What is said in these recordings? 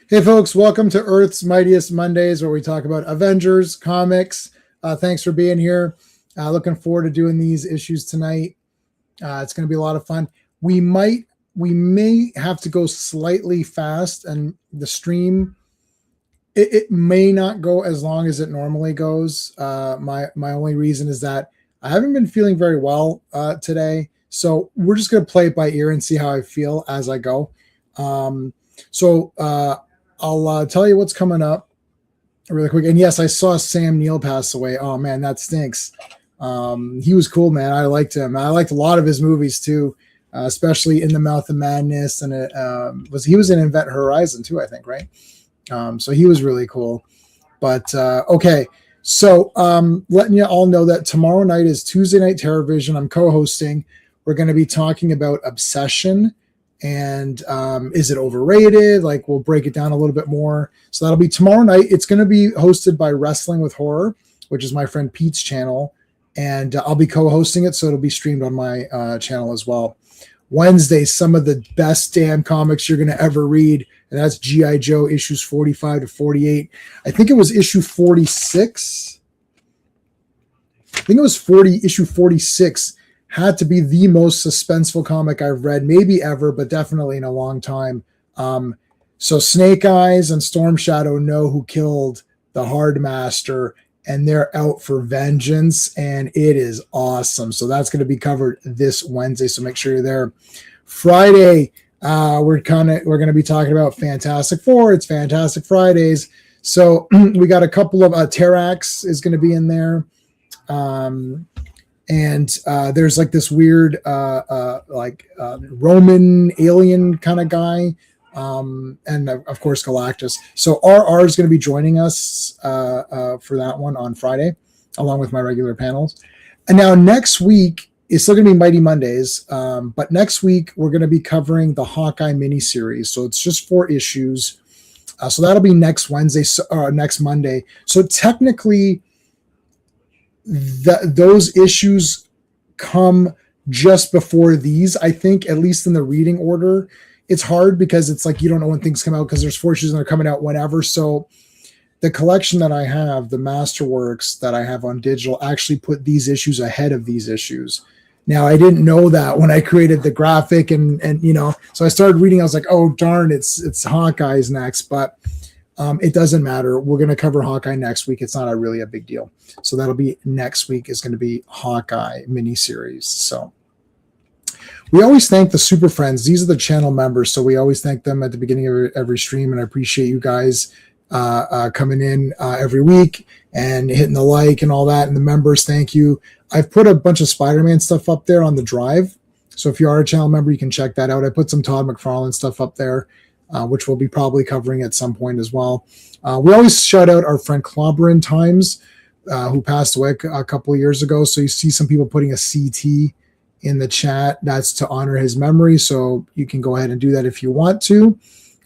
Hey, folks, welcome to Earth's Mightiest Mondays, where we talk about Avengers, comics. Thanks for being here. Looking forward to doing these issues tonight. It's going to be a lot of fun. We might, we may have to go slightly fast, and the stream, it may not go as long as it normally goes. My only reason is that I haven't been feeling very well today, so we're just going to play it by ear and see how I feel as I go. Um, so I'll tell you what's coming up really quick. And yes, I saw Sam Neill pass away. Oh man, that stinks. He was cool, man. I liked him. I liked a lot of his movies too, especially In the Mouth of Madness, and it he was in Event Horizon too, I think, right? So he was really cool. But okay, so letting you all know that tomorrow night is Tuesday Night Terrorvision. I'm co-hosting. We're going to be talking about Obsession and is it overrated? Like, we'll break it down a little bit more. So that'll be tomorrow night. It's going to be hosted by Wrestling with Horror, which is my friend Pete's channel, and I'll be co-hosting it, so it'll be streamed on my channel as well. Wednesday, some of the best damn comics you're going to ever read, and that's G.I. Joe issues 45 to 48. I think it was issue 46. I think it was issue 46 had to be the most suspenseful comic I've read, maybe ever, but definitely in a long time. So Snake Eyes and Storm Shadow know who killed the Hard Master, and they're out for vengeance, and it is awesome. So that's going to be covered this Wednesday, so make sure you're there. Friday, we're going to be talking about Fantastic Four. It's Fantastic Fridays. So we got a couple of Terrax is going to be in there. And there's like this weird Roman alien kind of guy, and of course Galactus. So RR is going to be joining us for that one on Friday, along with my regular panels. And now next week is still going to be Mighty Mondays, but next week we're going to be covering the Hawkeye miniseries. So it's just 4 issues. So that'll be next Wednesday, next Monday. So technically, those issues come just before these, I think, at least in the reading order. It's hard because it's like you don't know when things come out, because there's 4 issues that are coming out whenever. So the collection that I have, the Masterworks that I have on digital, actually put these issues ahead of these issues. Now, I didn't know that when I created the graphic, and so I started reading. I was like, oh darn, it's Hawkeye's next, but it doesn't matter. We're going to cover Hawkeye next week. It's not really a big deal. So that'll be next week is going to be Hawkeye miniseries. So we always thank the Super Friends. These are the channel members. So we always thank them at the beginning of every stream. And I appreciate you guys coming in every week and hitting the like and all that. And the members, thank you. I've put a bunch of Spider-Man stuff up there on the drive. So if you are a channel member, you can check that out. I put some Todd McFarlane stuff up there, which we'll be probably covering at some point as well. We always shout out our friend Clobberin Times, who passed away a couple of years ago. So you see some people putting a CT in the chat. That's to honor his memory. So you can go ahead and do that if you want to.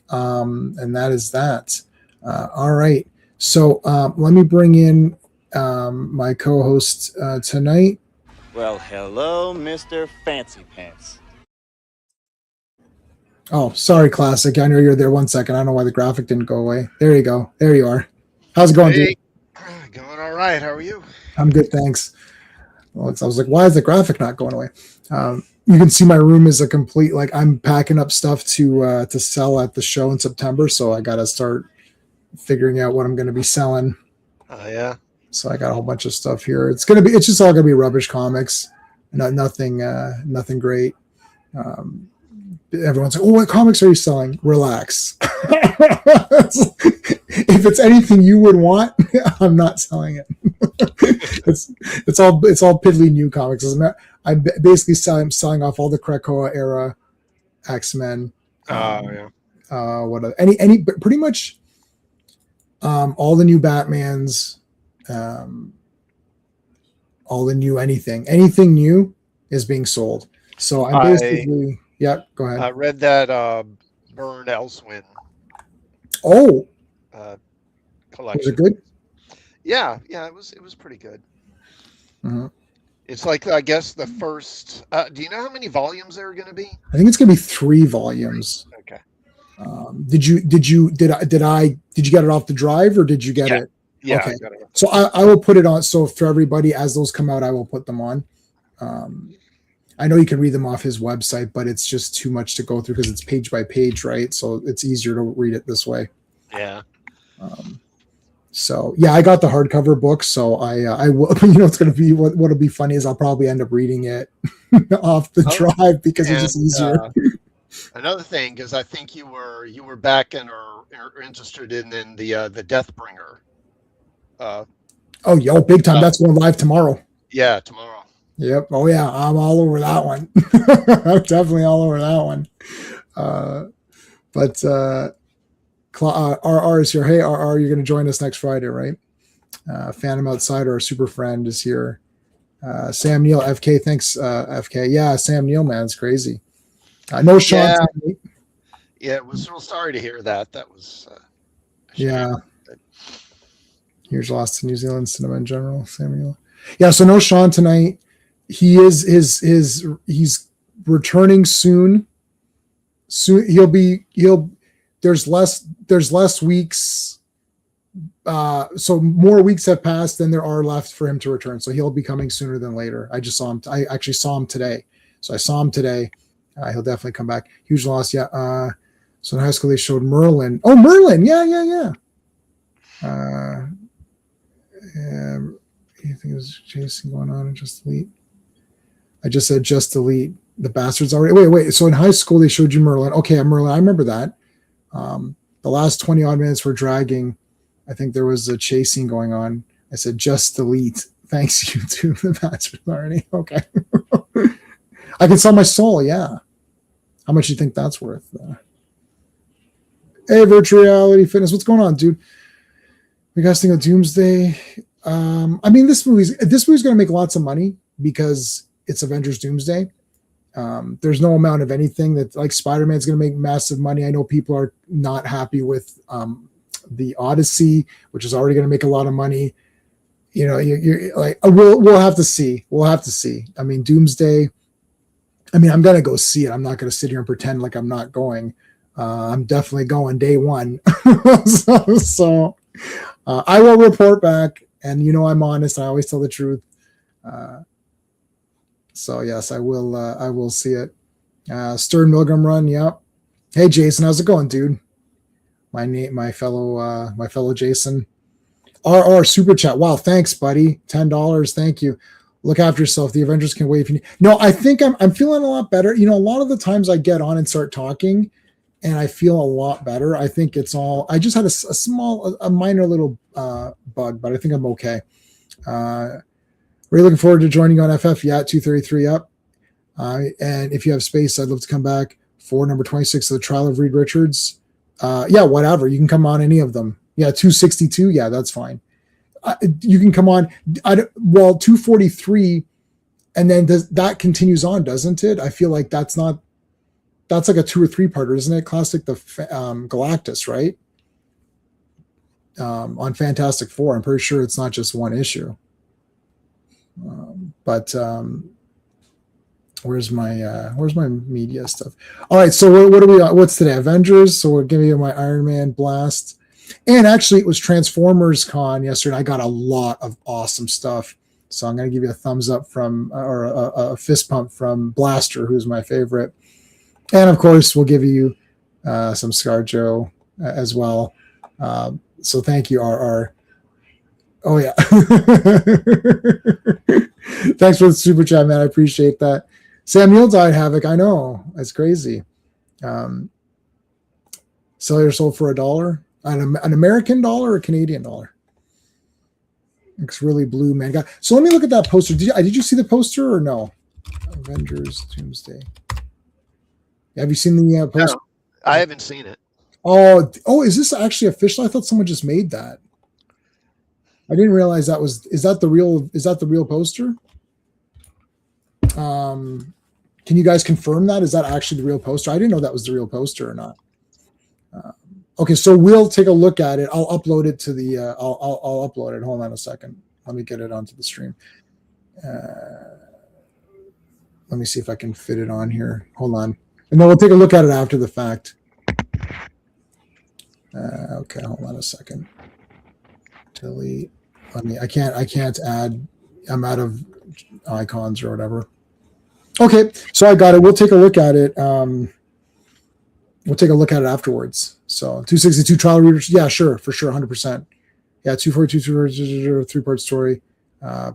And that is that. All right. So let me bring in my co-host tonight. Well, hello, Mr. Fancy Pants. Oh, sorry, Classic. I know you're there. 1 second. I don't know why the graphic didn't go away. There you go. There you are. How's it going, dude? Going all right. How are you? I'm good, thanks. Well, I was like, why is the graphic not going away? You can see my room is a complete, like, I'm packing up stuff to sell at the show in September, so I got to start figuring out what I'm going to be selling. Oh, yeah. So I got a whole bunch of stuff here. It's just all going to be rubbish comics, nothing great. Everyone's like, oh, what comics are you selling? Relax. If it's anything you would want, I'm not selling it. it's all piddly new comics. I'm basically selling off all the Krakoa era X-Men. Yeah. What any pretty much all the new Batmans, all the new anything new is being sold. So I'm basically yeah. Go ahead. I read that Burn Elsewin. Oh, collection. Was it good? Yeah, it was pretty good. Mm-hmm. It's like, I guess the first. Do you know how many volumes there are going to be? I think it's going to be 3 volumes. Okay. Did you get it off the drive or did you get it? Yeah. Okay. So I will put it on. So for everybody, as those come out, I will put them on. I know you can read them off his website, but it's just too much to go through because it's page by page, right? So it's easier to read it this way. Yeah. So yeah, I got the hardcover book. So I will. It's going to be what'll be funny is I'll probably end up reading it off the drive because it's just easier. Another thing is, I think you were back in or interested in the Deathbringer. Big time! That's going live tomorrow. Yeah, tomorrow. Yep. Oh yeah, I'm all over that one. I'm definitely all over that one. But RR is here. Hey RR, you're going to join us next Friday, right? Phantom Outsider, our super friend, is here. Sam Neill, FK, thanks, FK. Yeah, Sam Neill, man, it's crazy. No Sean. Yeah, it was real sorry to hear that. That was. Yeah. Here's lost to New Zealand cinema in general, Samuel. Yeah, so no Sean tonight. He is he's returning soon. There's less weeks. So more weeks have passed than there are left for him to return. So he'll be coming sooner than later. I actually saw him today. So I saw him today. He'll definitely come back. Huge loss. Yeah. So in high school they showed Merlin. Oh, Merlin. Yeah. You think it was chasing going on and just delete? I just said just delete. The bastards already. Wait. So in high school they showed you Merlin. Okay, Merlin. I remember that. The last 20 odd minutes were dragging. I think there was a chasing going on. I said just delete. Thanks, YouTube. The bastards already. Okay. I can sell my soul. Yeah. How much do you think that's worth? Hey, virtual reality fitness. What's going on, dude? You guys think of Doomsday? This movie's going to make lots of money because it's Avengers Doomsday. There's no amount of anything that like Spider-Man's going to make massive money. I know people are not happy with the Odyssey, which is already going to make a lot of money. You're like, we'll have to see. We'll have to see. I mean, Doomsday. I'm going to go see it. I'm not going to sit here and pretend like I'm not going. I'm definitely going day one. so I will report back. And I'm honest. I always tell the truth. So yes, I will. I will see it. Stern Milgram run. Yep. Hey Jason, how's it going, dude? My fellow Jason. RR super chat. Wow, thanks, buddy. $10. Thank you. Look after yourself. The Avengers can wait if you need. No, I think I'm feeling a lot better. A lot of the times I get on and start talking, and I feel a lot better. I think it's all. I just had a minor little bug, but I think I'm okay. Really looking forward to joining you on FF. Yeah, 233 up. And if you have space, I'd love to come back for number 26 of the Trial of Reed Richards. Yeah, whatever. You can come on any of them. Yeah, 262. Yeah, that's fine. You can come on. 243, and then that continues on, doesn't it? I feel like that's like a 2 or 3 parter, isn't it? Classic the Galactus, right? On Fantastic Four. I'm pretty sure it's not just one issue. But where's my media stuff? All right, so what are we? What's today? Avengers. So we're giving you my Iron Man blast, and actually it was Transformers Con yesterday. I got a lot of awesome stuff. So I'm going to give you a thumbs up from or a fist pump from Blaster, who's my favorite, and of course we'll give you some ScarJo as well. So thank you, RR. Oh yeah. Thanks for the super chat, man. I appreciate that. Samuel died Havoc. I know. That's crazy. Sell your soul for $1. An American dollar or a Canadian dollar? It's really blue, man. So let me look at that poster. Did you see the poster or no? Avengers Doomsday. Have you seen the poster? No, I haven't seen it. Oh, is this actually official? I thought someone just made that. I didn't realize that was. Is that the real poster? Can you guys confirm that? Is that actually the real poster? I didn't know that was the real poster or not. Okay, so we'll take a look at it. I'll upload it to the. I'll upload it. Hold on a second. Let me get it onto the stream. Let me see if I can fit it on here. Hold on, and then we'll take a look at it after the fact. Okay, hold on a second. Delete. I can't add. I'm out of icons or whatever. Okay, so I got it. We'll take a look at it. We'll take a look at it afterwards. So 262 trial readers. Yeah, sure, for sure, 100%. Yeah, 242, 3-part story.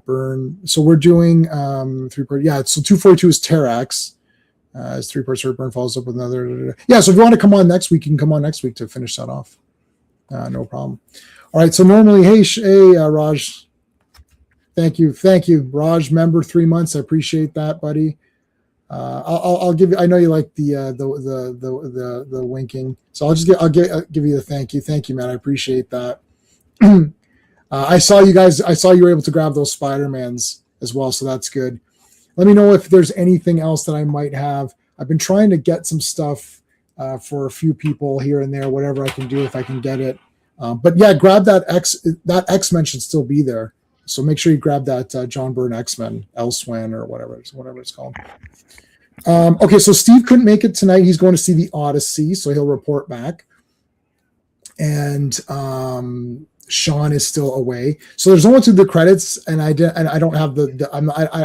Burn. So we're doing 3-part. Yeah, so 242 is Terax. It's 3-part story. Burn follows up with another. Yeah, so if you want to come on next week, you can come on next week to finish that off. No problem. All right, so normally, hey, Raj. Thank you, Raj. Member 3 months. I appreciate that, buddy. I'll give you. I know you like the winking, so I'll give you the thank you, man. I appreciate that. I saw you guys. I saw you were able to grab those Spider-Mans as well, so that's good. Let me know if there's anything else that I might have. I've been trying to get some stuff for a few people here and there, whatever I can do if I can get it. But yeah, grab that X-Men should still be there. So make sure you grab that John Byrne X-Men, Elsewhere or whatever it's called. Okay, so Steve couldn't make it tonight. He's going to see the Odyssey, so he'll report back. And Sean is still away. So there's only to the credits, and I don't have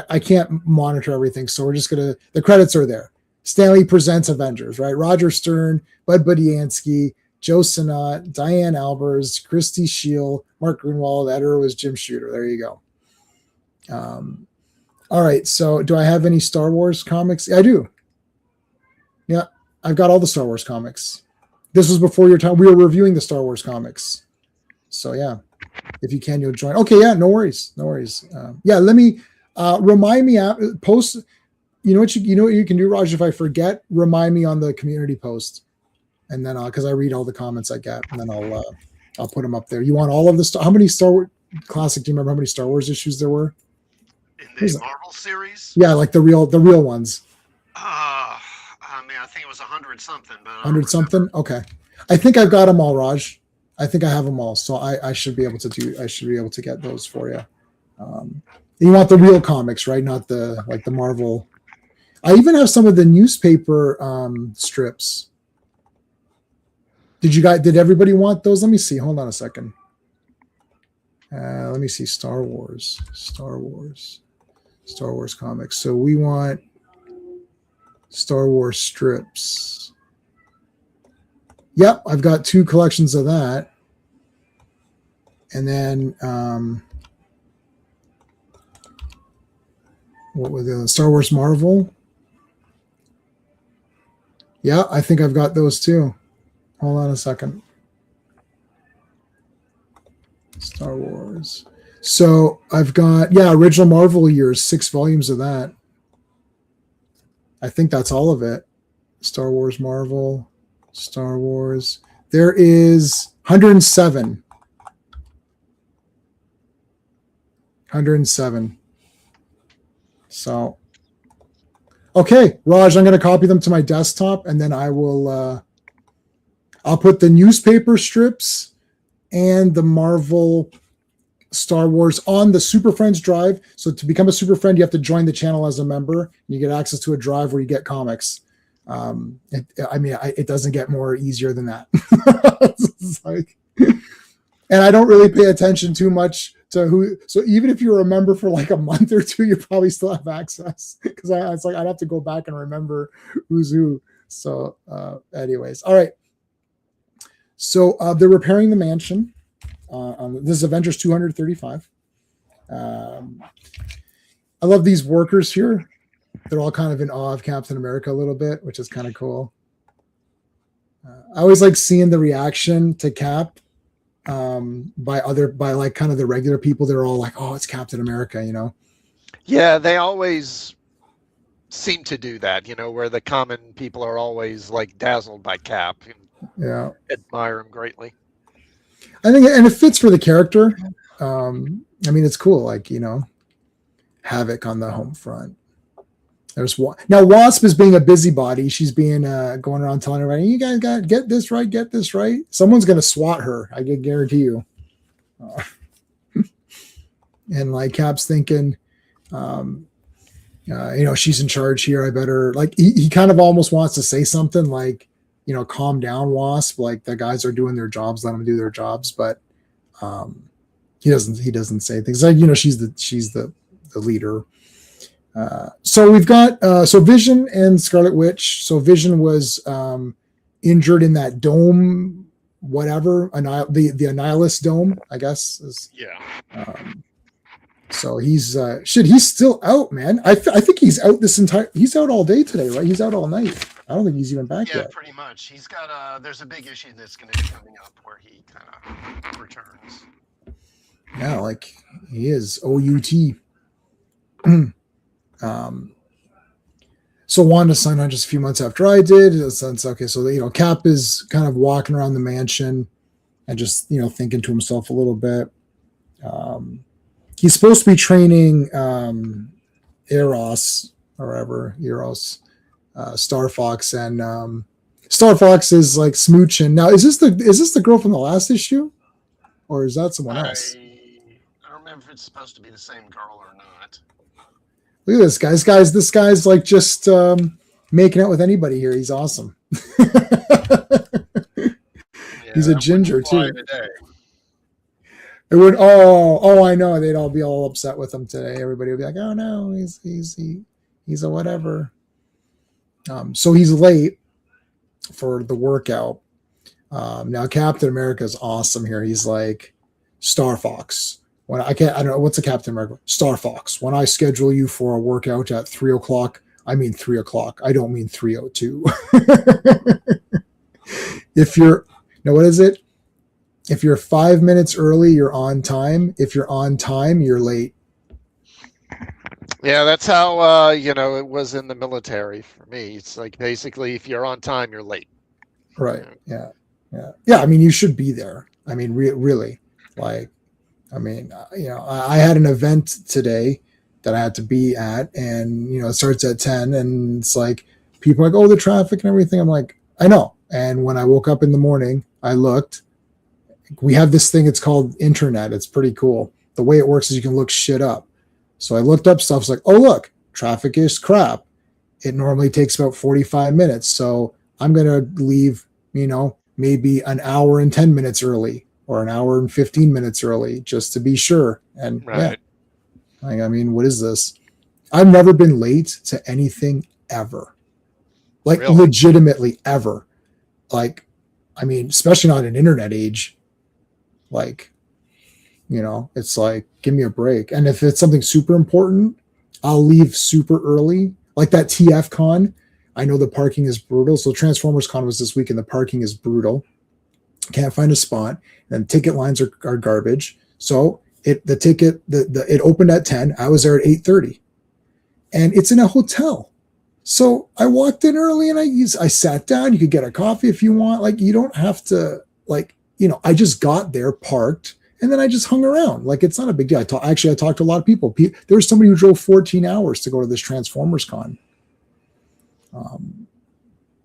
I can't monitor everything. So we're just the credits are there. Stanley presents Avengers, right? Roger Stern, Bud Budiansky, Joe Sinnott, Diane Albers, Christy Shield, Mark Grunwald. Editor was Jim Shooter. There you go. All right. So do I have any Star Wars comics? I do. Yeah, I've got all the Star Wars comics. This was before your time. We were reviewing the Star Wars comics. So yeah, if you can, you'll join. Okay. Yeah, no worries. Yeah. Let me remind me post. You know what you can do, Raj? If I forget, remind me on the community post. And then, because I read all the comments I get, and then I'll put them up there. You want all of the how many Star Wars classic? Do you remember how many Star Wars issues there were in the Marvel series? Yeah, like the real ones. I think it was 100 something. 100 something. Okay, I think I've got them all, Raj. I think I have them all, so I should be able to I should be able to get those for you. You want the real comics, right? Not the Marvel. I even have some of the newspaper strips. Did everybody want those? Let me see. Hold on a second. Let me see. Star Wars comics. So we want Star Wars strips. Yep, I've got 2 collections of that. And then what were the Star Wars Marvel? Yeah, I think I've got those too. Hold on a second. Star Wars. So I've got, original Marvel years, 6 volumes of that. I think that's all of it. Star Wars Marvel, Star Wars. There is 107. 107. So, okay, Raj, I'm going to copy them to my desktop, and then I will, I'll put the newspaper strips and the Marvel Star Wars on the Super Friends drive. So to become a Super Friend, you have to join the channel as a member. And you get access to a drive where you get comics. It doesn't get more easier than that. It's like, and I don't really pay attention too much to who. So even if you're a member for like a month or 2, you probably still have access, because it's like I'd have to go back and remember who's who. So, anyways, all right. So they're repairing the mansion. This is Avengers 235. I love these workers here. They're all kind of in awe of Captain America a little bit, which is kind of cool. I always like seeing the reaction to Cap by like kind of the regular people. They're all like, "Oh, it's Captain America," you know? Yeah, they always seem to do that, where the common people are always like dazzled by Cap. Yeah, admire him greatly. I think, and it fits for the character. It's cool, like, Havoc on the home front. There's now Wasp is being a busybody. She's being going around telling everybody, "You guys got to get this right. Someone's gonna SWAT her. I can guarantee you." And like Cap's thinking, she's in charge here. I better, like, he kind of almost wants to say something like, calm down, Wasp. Like the guys are doing their jobs, let them do their jobs. But he doesn't say things like, she's the leader. So we've got so Vision and Scarlet Witch. So Vision was injured in that dome, whatever, the Annihilus dome, I guess. So he's he's still out, man. I think he's out he's out all day today, right? He's out all night. I don't think he's even back yet. Yeah, pretty much. He's got there's a big issue that's going to be coming up where he kind of returns. Yeah, like he is OUT. So Wanda signed on just a few months after I did. It's okay. So Cap is kind of walking around the mansion and just thinking to himself a little bit. He's supposed to be training Eros, Star Fox, and Star Fox is like smooching. Now, is this the girl from the last issue, or is that someone else? I don't remember if it's supposed to be the same girl or not. Look at this guy. This guy's like just making out with anybody here. He's awesome. He's a ginger too. It would. Oh, I know. They'd all be all upset with him today. Everybody would be like, "Oh no, he's a whatever." So he's late for the workout. Now Captain America is awesome here. He's like, Star Fox. I don't know what's a Captain America. Star Fox. When I schedule you for a workout at 3:00, I mean 3:00. I don't mean 3:02. What is it? If you're 5 minutes early, you're on time. If you're on time, you're late. Yeah, that's how it was in the military for me. It's like basically if you're on time, you're late. Right. Yeah. I mean, you should be there. I mean, really. Like, I mean, I had an event today that I had to be at, and it starts at 10, and it's like people are like, oh, the traffic and everything. I'm like, I know. And when I woke up in the morning, I looked. We have this thing, it's called internet. It's pretty cool. The way it works is you can look shit up. So I looked up stuff. It's like, oh, look, traffic is crap. It normally takes about 45 minutes. So I'm going to leave, maybe an hour and 10 minutes early or an hour and 15 minutes early just to be sure. And right. Yeah, I mean, what is this? I've never been late to anything ever. Like really? Legitimately ever. Like, I mean, especially not in internet age. Like, it's like, give me a break. And if it's something super important, I'll leave super early. Like that TF con, I know the parking is brutal. So Transformers con was this week and the parking is brutal. Can't find a spot. And ticket lines are garbage. So it opened at 10. I was there at 8:30. And it's in a hotel. So I walked in early and I sat down. You could get a coffee if you want. Like, you don't have to, like, I just got there, parked, and then I just hung around. Like, it's not a big deal. I talked to a lot of people. There was somebody who drove 14 hours to go to this Transformers con.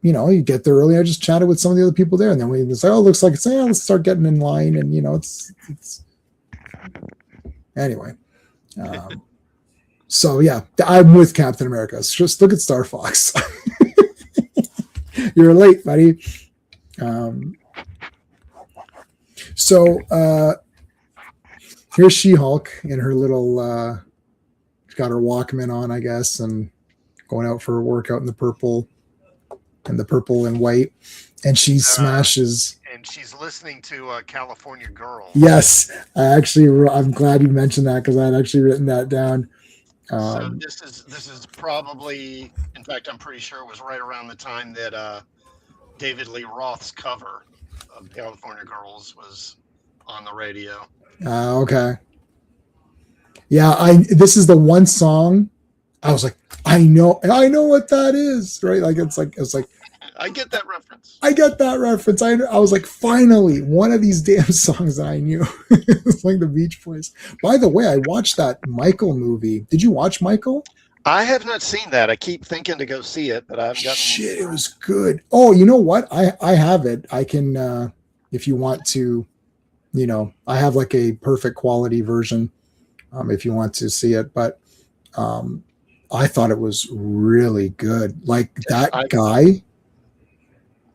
You get there early. I just chatted with some of the other people there, and then we was like, oh, looks like let's start getting in line, and it's anyway. So yeah, I'm with Captain America. Just look at Star Fox. You're late, buddy. So here's She-Hulk in her little she's got her Walkman on, I guess, and going out for a workout in the purple and white, and she smashes. And she's listening to California Girl. Yes, I'm glad you mentioned that because I had actually written that down. So this is probably, in fact, I'm pretty sure it was right around the time that David Lee Roth's cover of California Girls was on the radio. Okay. Yeah, this is the one song I was like, I know what that is, right? Like it's like I get that reference. I was like, finally, one of these damn songs that I knew. It's like the Beach Boys. By the way, I watched that Michael movie. Did you watch Michael? I have not seen that. I keep thinking to go see it, but I haven't gotten. Shit, it was good. Oh, you know what? I have it. I can, if you want to, I have like a perfect quality version, if you want to see it. But I thought it was really good. Like that guy.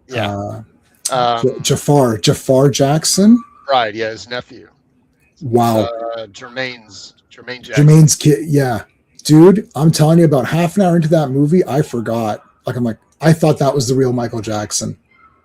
Yeah. Jafar Jackson. Right. Yeah, his nephew. Wow. Jermaine Jackson. Jermaine's kid. Yeah, dude. I'm telling you, about half an hour into that movie, I forgot. I thought that was the real Michael Jackson.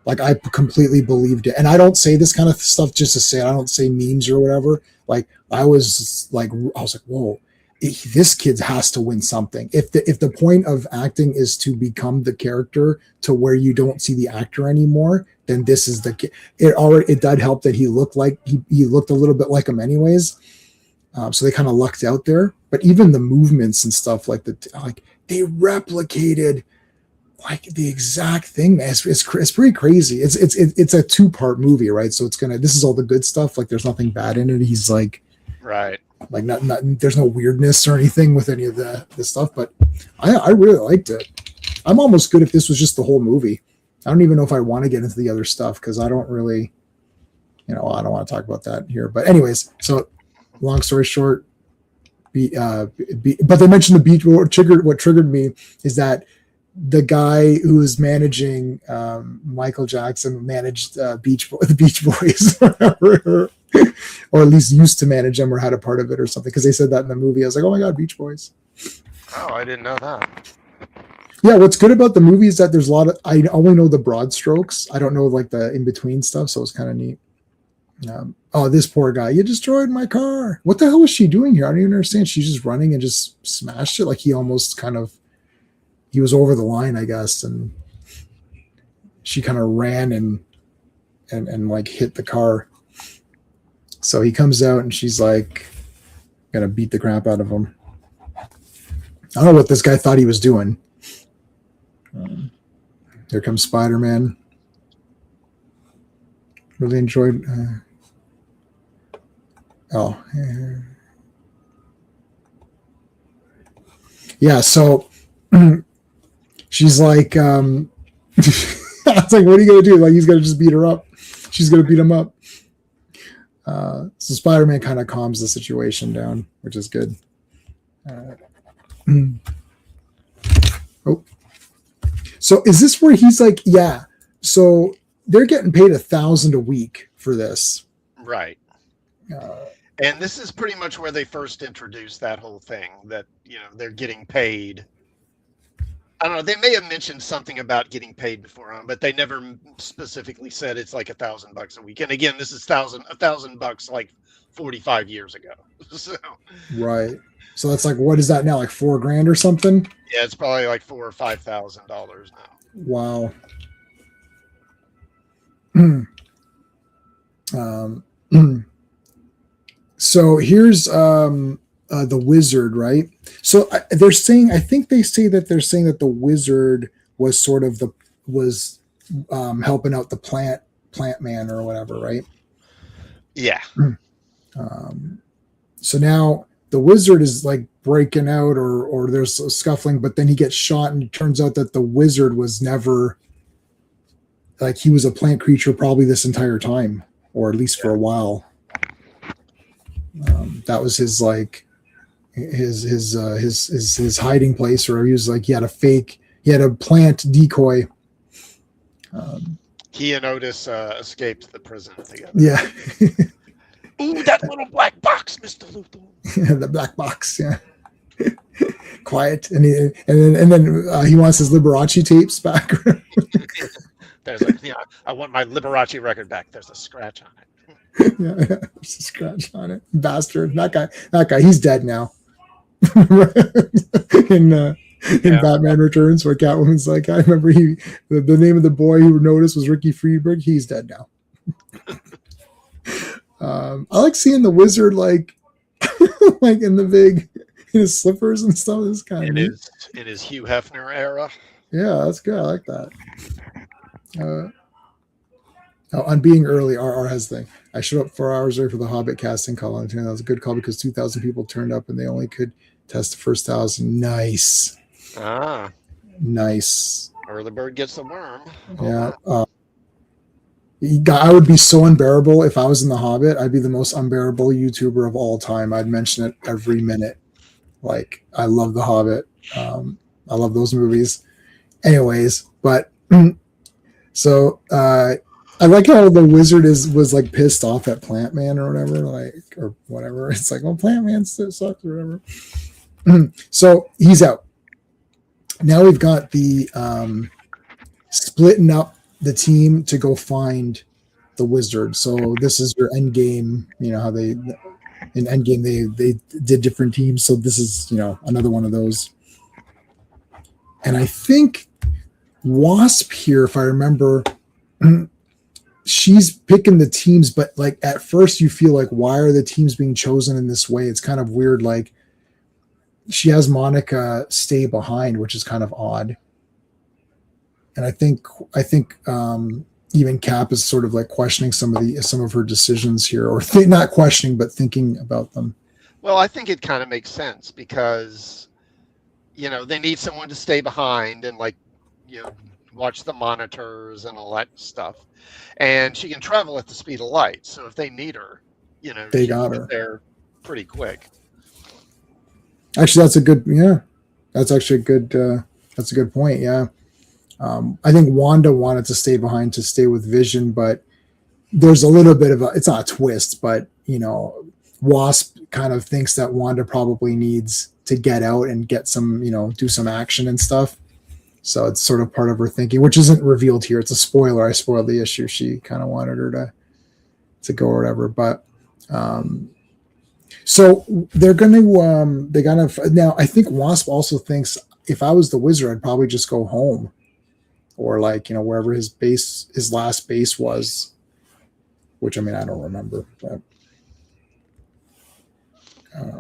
Like, I completely believed it. And I don't say this kind of stuff just to say it. I don't say memes or whatever. Like, I was like, whoa, this kid has to win something. If the point of acting is to become the character to where you don't see the actor anymore, then this is the kid. It did help that he looked like he looked a little bit like him anyways. So they kind of lucked out there. But even the movements and stuff like they replicated like the exact thing, man. It's pretty crazy. It's a 2-part movie, right? So this is all the good stuff. Like, there's nothing bad in it. He's like, right. Like, not there's no weirdness or anything with any of the stuff. But I really liked it. I'm almost good if this was just the whole movie. I don't even know if I want to get into the other stuff because I don't really, I don't want to talk about that here. But anyways, so long story short, but they mentioned the beach. What triggered me is that the guy who was managing Michael Jackson managed the Beach Boys, or at least used to manage them or had a part of it or something. Because they said that in the movie. I was like, oh my god, Beach Boys. Oh, I didn't know that. Yeah, what's good about the movie is that there's a lot of. I only know the broad strokes. I don't know like the in between stuff, so it's kind of neat. Oh, this poor guy! You destroyed my car. What the hell was she doing here? I don't even understand. She's just running and just smashed it. Like he almost kind of. He was over the line, I guess, and she kind of ran and like hit the car. So he comes out and she's like gonna beat the crap out of him. I don't know what this guy thought he was doing. Here comes Spider-Man. Really enjoyed. Yeah. So. She's like, I was like, what are you going to do? Like, he's going to just beat her up. She's going to beat him up. So Spider-Man kind of calms the situation down, which is good. Oh, so is this where he's like, yeah, so they're getting paid $1,000 a week for this. Right. And this is pretty much where they first introduced that whole thing that, they're getting paid. I don't know. They may have mentioned something about getting paid before on, but they never specifically said it's like $1,000 a week. And again, this is $1,000 like 45 years ago. So right. So that's like, what is that now? Like $4,000 or something? Yeah, it's probably like $4,000 or $5,000 now. Wow. So here's the Wizard, right? So they're saying, I think they say that they're saying that the Wizard was sort of helping out the plant man or whatever, right? Yeah. So now the Wizard is like breaking out or there's a scuffling, but then he gets shot and it turns out that the Wizard was never, like, he was a plant creature probably this entire time, or at least for a while. That was his like his hiding place, or he was like he had a plant decoy. He and Otis escaped the prison together. Yeah. Ooh, that little black box, Mr. Luthor. The black box, yeah. Quiet, and then he wants his Liberace tapes back. I want my Liberace record back. There's a scratch on it. Yeah, there's a scratch on it. Bastard. That guy, he's dead now. in Batman Returns, where Catwoman's like, I remember the name of the boy who noticed was Ricky Friedberg. He's dead now. I like seeing the Wizard like like in his slippers and stuff. This kind of in his Hugh Hefner era. Yeah, that's good. I like that. On being early, RR has thing. I showed up 4 hours early for the Hobbit casting call. And that was a good call because 2,000 people turned up and they only could test the first 1,000. Nice. Nice. Early bird gets the worm. Yeah. I would be so unbearable if I was in the Hobbit. I'd be the most unbearable YouTuber of all time. I'd mention it every minute. Like, I love the Hobbit. I love those movies. Anyways, but So I like how the wizard was like pissed off at Plant Man or whatever, like or whatever. It's like, well, Plant Man still sucks or whatever. So he's out. Now we've got the splitting up the team to go find the wizard. So this is your end game. You know how they in Endgame they did different teams. So this is another one of those. And I think Wasp here, if I remember, she's picking the teams, but like at first you feel like, why are the teams being chosen in this way? It's kind of weird. Like she has Monica stay behind, which is kind of odd. And I think even Cap is sort of like questioning some of her decisions here, or not questioning, but thinking about them. Well, I think it kind of makes sense because, they need someone to stay behind and watch the monitors and all that stuff. And she can travel at the speed of light. So if they need her, they she got can her get there pretty quick. Actually, that's a good, that's actually a good, that's a good point. Yeah. I think Wanda wanted to stay behind to stay with Vision, but there's a little bit of it's not a twist, but Wasp kind of thinks that Wanda probably needs to get out and get some, do some action and stuff. So it's sort of part of her thinking, which isn't revealed here. It's a spoiler. I spoiled the issue. She kind of wanted her to go or whatever, but so they're going to now I think Wasp also thinks if I was the wizard, I'd probably just go home. Or wherever his last base was, which I mean I don't remember. But I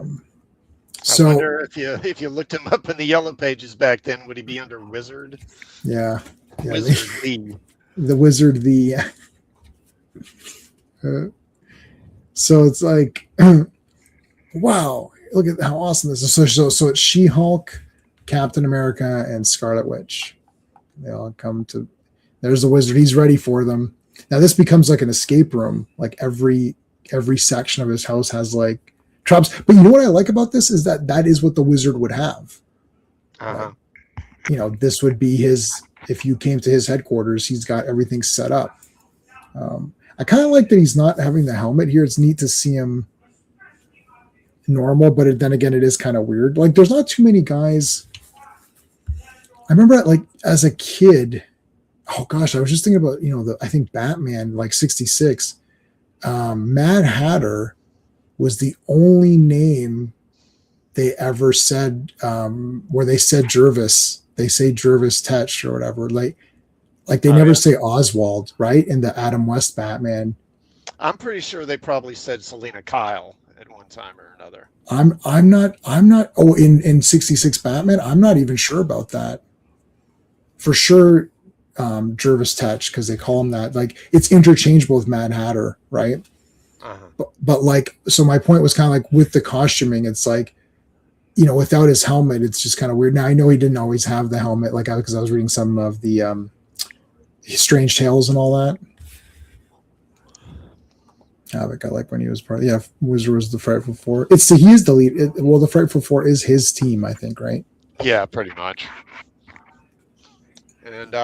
wonder if you looked him up in the yellow pages back then, would he be under Wizard? Yeah, Wizard the Wizard the. So it's like, wow! Look at how awesome this is. So it's She-Hulk, Captain America, and Scarlet Witch. They all come to. There's the wizard. He's ready for them. Now this becomes like an escape room. Like every section of his house has like traps. But you know what I like about this is that is what the wizard would have. Uh-huh. Like, this would be his. If you came to his headquarters, he's got everything set up. I kind of like that he's not having the helmet here. It's neat to see him normal, but then again, it is kind of weird. Like there's not too many guys. I remember like as a kid, oh gosh, I was just thinking about, I think Batman like 66, Mad Hatter was the only name they ever said, where they said Jervis, they say Jervis Tetch or whatever. Like they never say Oswald, right? In the Adam West Batman. I'm pretty sure they probably said Selena Kyle at one time or another. I'm not, in 66 Batman, I'm not even sure about that. For sure, Jervis Tetch, because they call him that. Like it's interchangeable with Mad Hatter, right? Uh-huh. But like, so my point was kind of like with the costuming, it's like, without his helmet, it's just kind of weird. Now I know he didn't always have the helmet, like because I was reading some of the Strange Tales and all that. Havoc, I like when he was part of, Wizard was the Frightful Four. He's the lead. The Frightful Four is his team, I think, right? Yeah, pretty much. And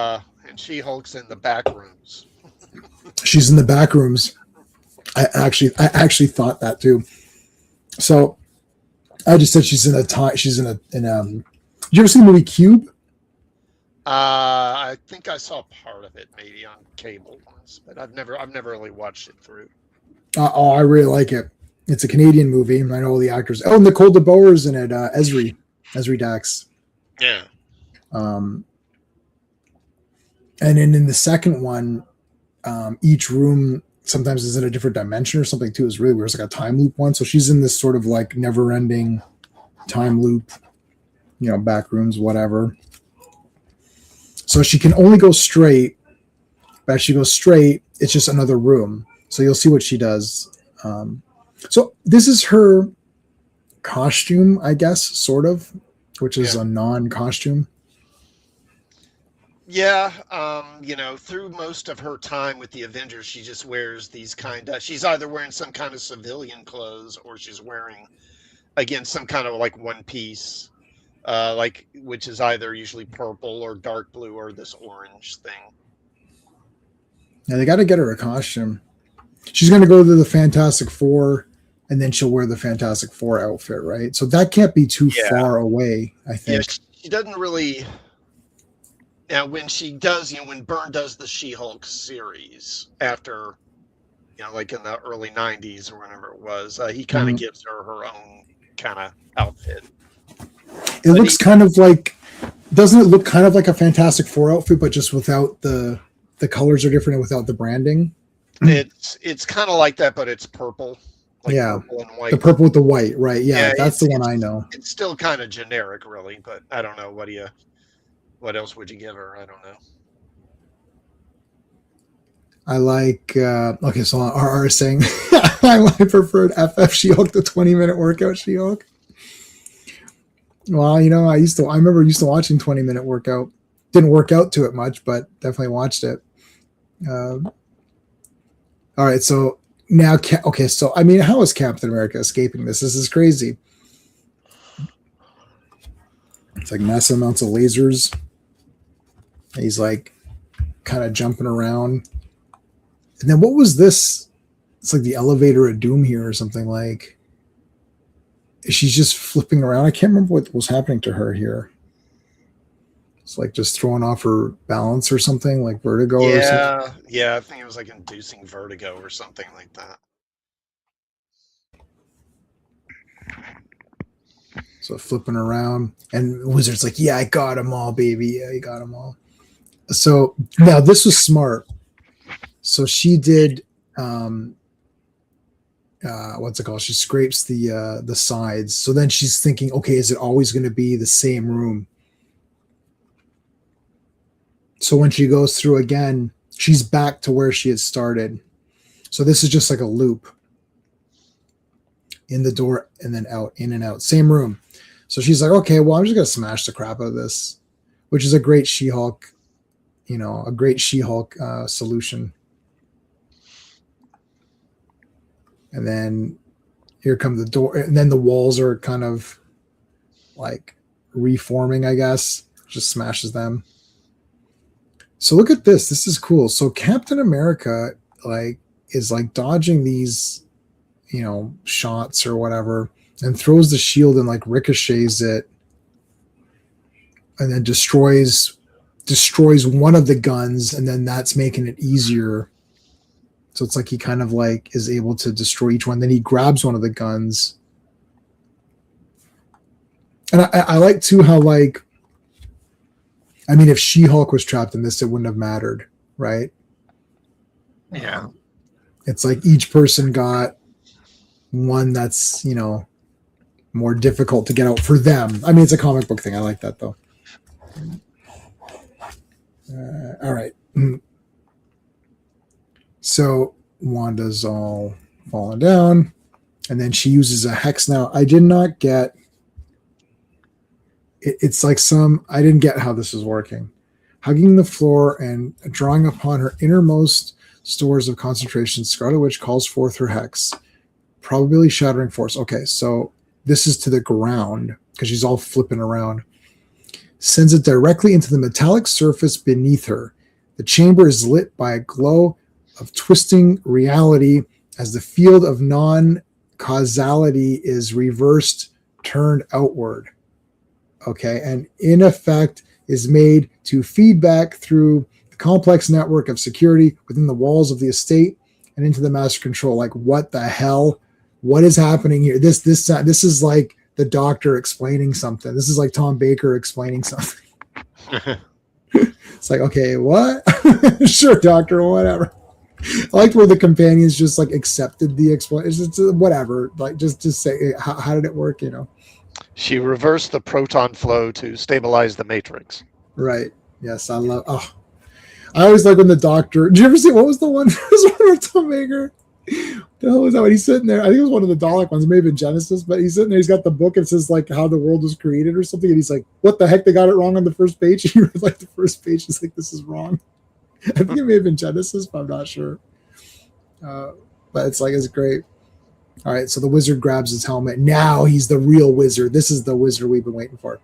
She-Hulk's in the back rooms. She's in the back rooms. I actually thought that too. So I just said she's in a. Did you ever see the movie Cube? I think I saw part of it maybe on cable once, but I've never really watched it through. I really like it. It's a Canadian movie. I know all the actors. Oh, Nicole DeBoer's in it. Esri Dax. Yeah. And then in the second one, each room sometimes is in a different dimension or something too. It's really weird. It's like a time loop one. So she's in this sort of like never-ending time loop, back rooms, whatever. So she can only go straight. But if she goes straight, it's just another room. So you'll see what she does. So this is her costume, I guess, sort of, which is a non-costume. Yeah, through most of her time with the Avengers, she just wears these she's either wearing some kind of civilian clothes or she's wearing, again, some kind of like one piece, which is either usually purple or dark blue or this orange thing. Yeah, they got to get her a costume. She's going to go to the Fantastic Four, and then she'll wear the Fantastic Four outfit, right? So that can't be too far away, I think. Yeah, she doesn't really. Now, when she does, when Byrne does the She-Hulk series after, like in the early '90s or whenever it was, he kind of gives her own kind of outfit. It looks kind of like, doesn't it look kind of like a Fantastic Four outfit, but just without the colors are different and without the branding? It's kind of like that, but it's purple. Like purple and white. The purple with the white, right? Yeah, that's the one I know. It's still kind of generic, really, but I don't know. What else would you give her? I don't know. I like. Okay, so RR is saying I preferred FF She-Hulk, the 20-minute workout She-Hulk. Well, I remember used to watching 20-minute workout. Didn't work out to it much, but definitely watched it. All right, so now, so I mean, how is Captain America escaping this? This is crazy. It's like massive amounts of lasers. He's like kind of jumping around. And then what was this? It's like the elevator of doom here or something. Like, she's just flipping around. I can't remember what was happening to her here. It's like just throwing off her balance or something, like vertigo or something. Yeah, I think it was like inducing vertigo or something like that. So flipping around, and Wizard's like, yeah, I got them all, baby. Yeah, you got them all. So now this was smart. So she did, what's it called? She scrapes the sides. So then she's thinking, okay, is it always going to be the same room? So when she goes through again, she's back to where she had started. So this is just like a loop. In the door and then out, in and out. Same room. So she's like, okay, well, I'm just going to smash the crap out of this, which is a great She-Hulk, solution. And then here comes the door. And then the walls are kind of like reforming, I guess. Just smashes them. So look at this. This is cool. So Captain America is dodging these, shots or whatever, and throws the shield and ricochets it, and then destroys one of the guns, and then that's making it easier. So it's like he kind of is able to destroy each one. Then he grabs one of the guns, and I like too how if She-Hulk was trapped in this, it wouldn't have mattered, right? Yeah. It's like each person got one that's, more difficult to get out for them. I mean, it's a comic book thing. I like that, though. All right. So Wanda's all falling down, and then she uses a hex. Now, I did not get... It's like I didn't get how this is working. Hugging the floor and drawing upon her innermost stores of concentration, Scarlet Witch calls forth her hex, probably shattering force. Okay, so this is to the ground because she's all flipping around. Sends it directly into the metallic surface beneath her. The chamber is lit by a glow of twisting reality as the field of non-causality is reversed, turned outward. Okay, and in effect is made to feedback through the complex network of security within the walls of the estate and into the master control. Like, what the hell? What is happening here? This is like the doctor explaining something. This is like Tom Baker explaining something. It's like, okay, what? Sure, doctor, whatever. I liked where the companions just accepted the explanation. It's whatever. Just say, how did it work? She reversed the proton flow to stabilize the matrix. Right. Yes, I love. Oh, I always like when the doctor. Did you ever see what was the one? Was Tom Baker? The hell was that? When he's sitting there, I think it was one of the Dalek ones, maybe in Genesis. But he's sitting there. He's got the book. It says how the world was created or something, and he's like, "What the heck? They got it wrong on the first page." He read the first page. He's like, "This is wrong." I think it may have been Genesis, but I'm not sure. But it's great. All right, so the wizard grabs his helmet. Now he's the real wizard. This is the wizard we've been waiting for.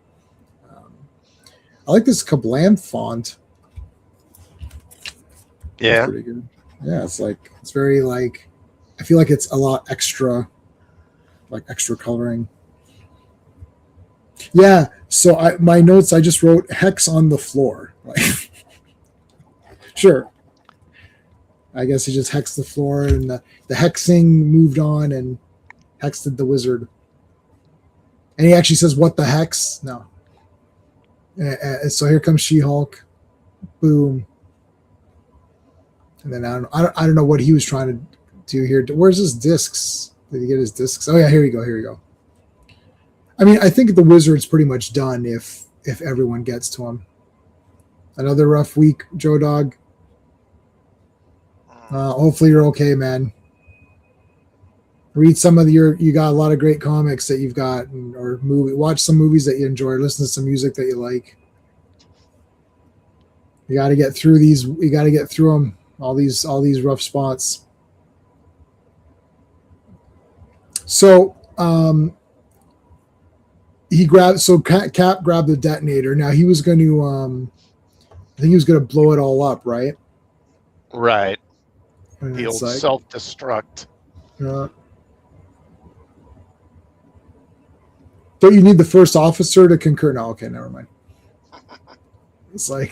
I like this Kablam font. That's Yeah. pretty good. Yeah, it's very like, I feel like it's a lot extra, like extra coloring. Yeah. So my notes, I just wrote hex on the floor. Like, sure. I guess he just hexed the floor, and the hexing moved on and hexed the wizard. And he actually says, "What the hex?" No. So here comes She-Hulk. Boom. And then I don't know what he was trying to do here. Where's his discs? Did he get his discs? Oh yeah, here we go. Here we go. I mean, I think the wizard's pretty much done if everyone gets to him. Another rough week, Joe Dog. Hopefully you're okay, man. Read some of you got a lot of great comics that you've got, or watch some movies that you enjoy, listen to some music that you like. You got to get through these. You got to get through them. All these rough spots. So Cap grabbed the detonator. Now he was going to I think he was going to blow it all up, right? Right. And The old like, self-destruct. Don't you need the first officer to concur? No, okay, never mind. It's like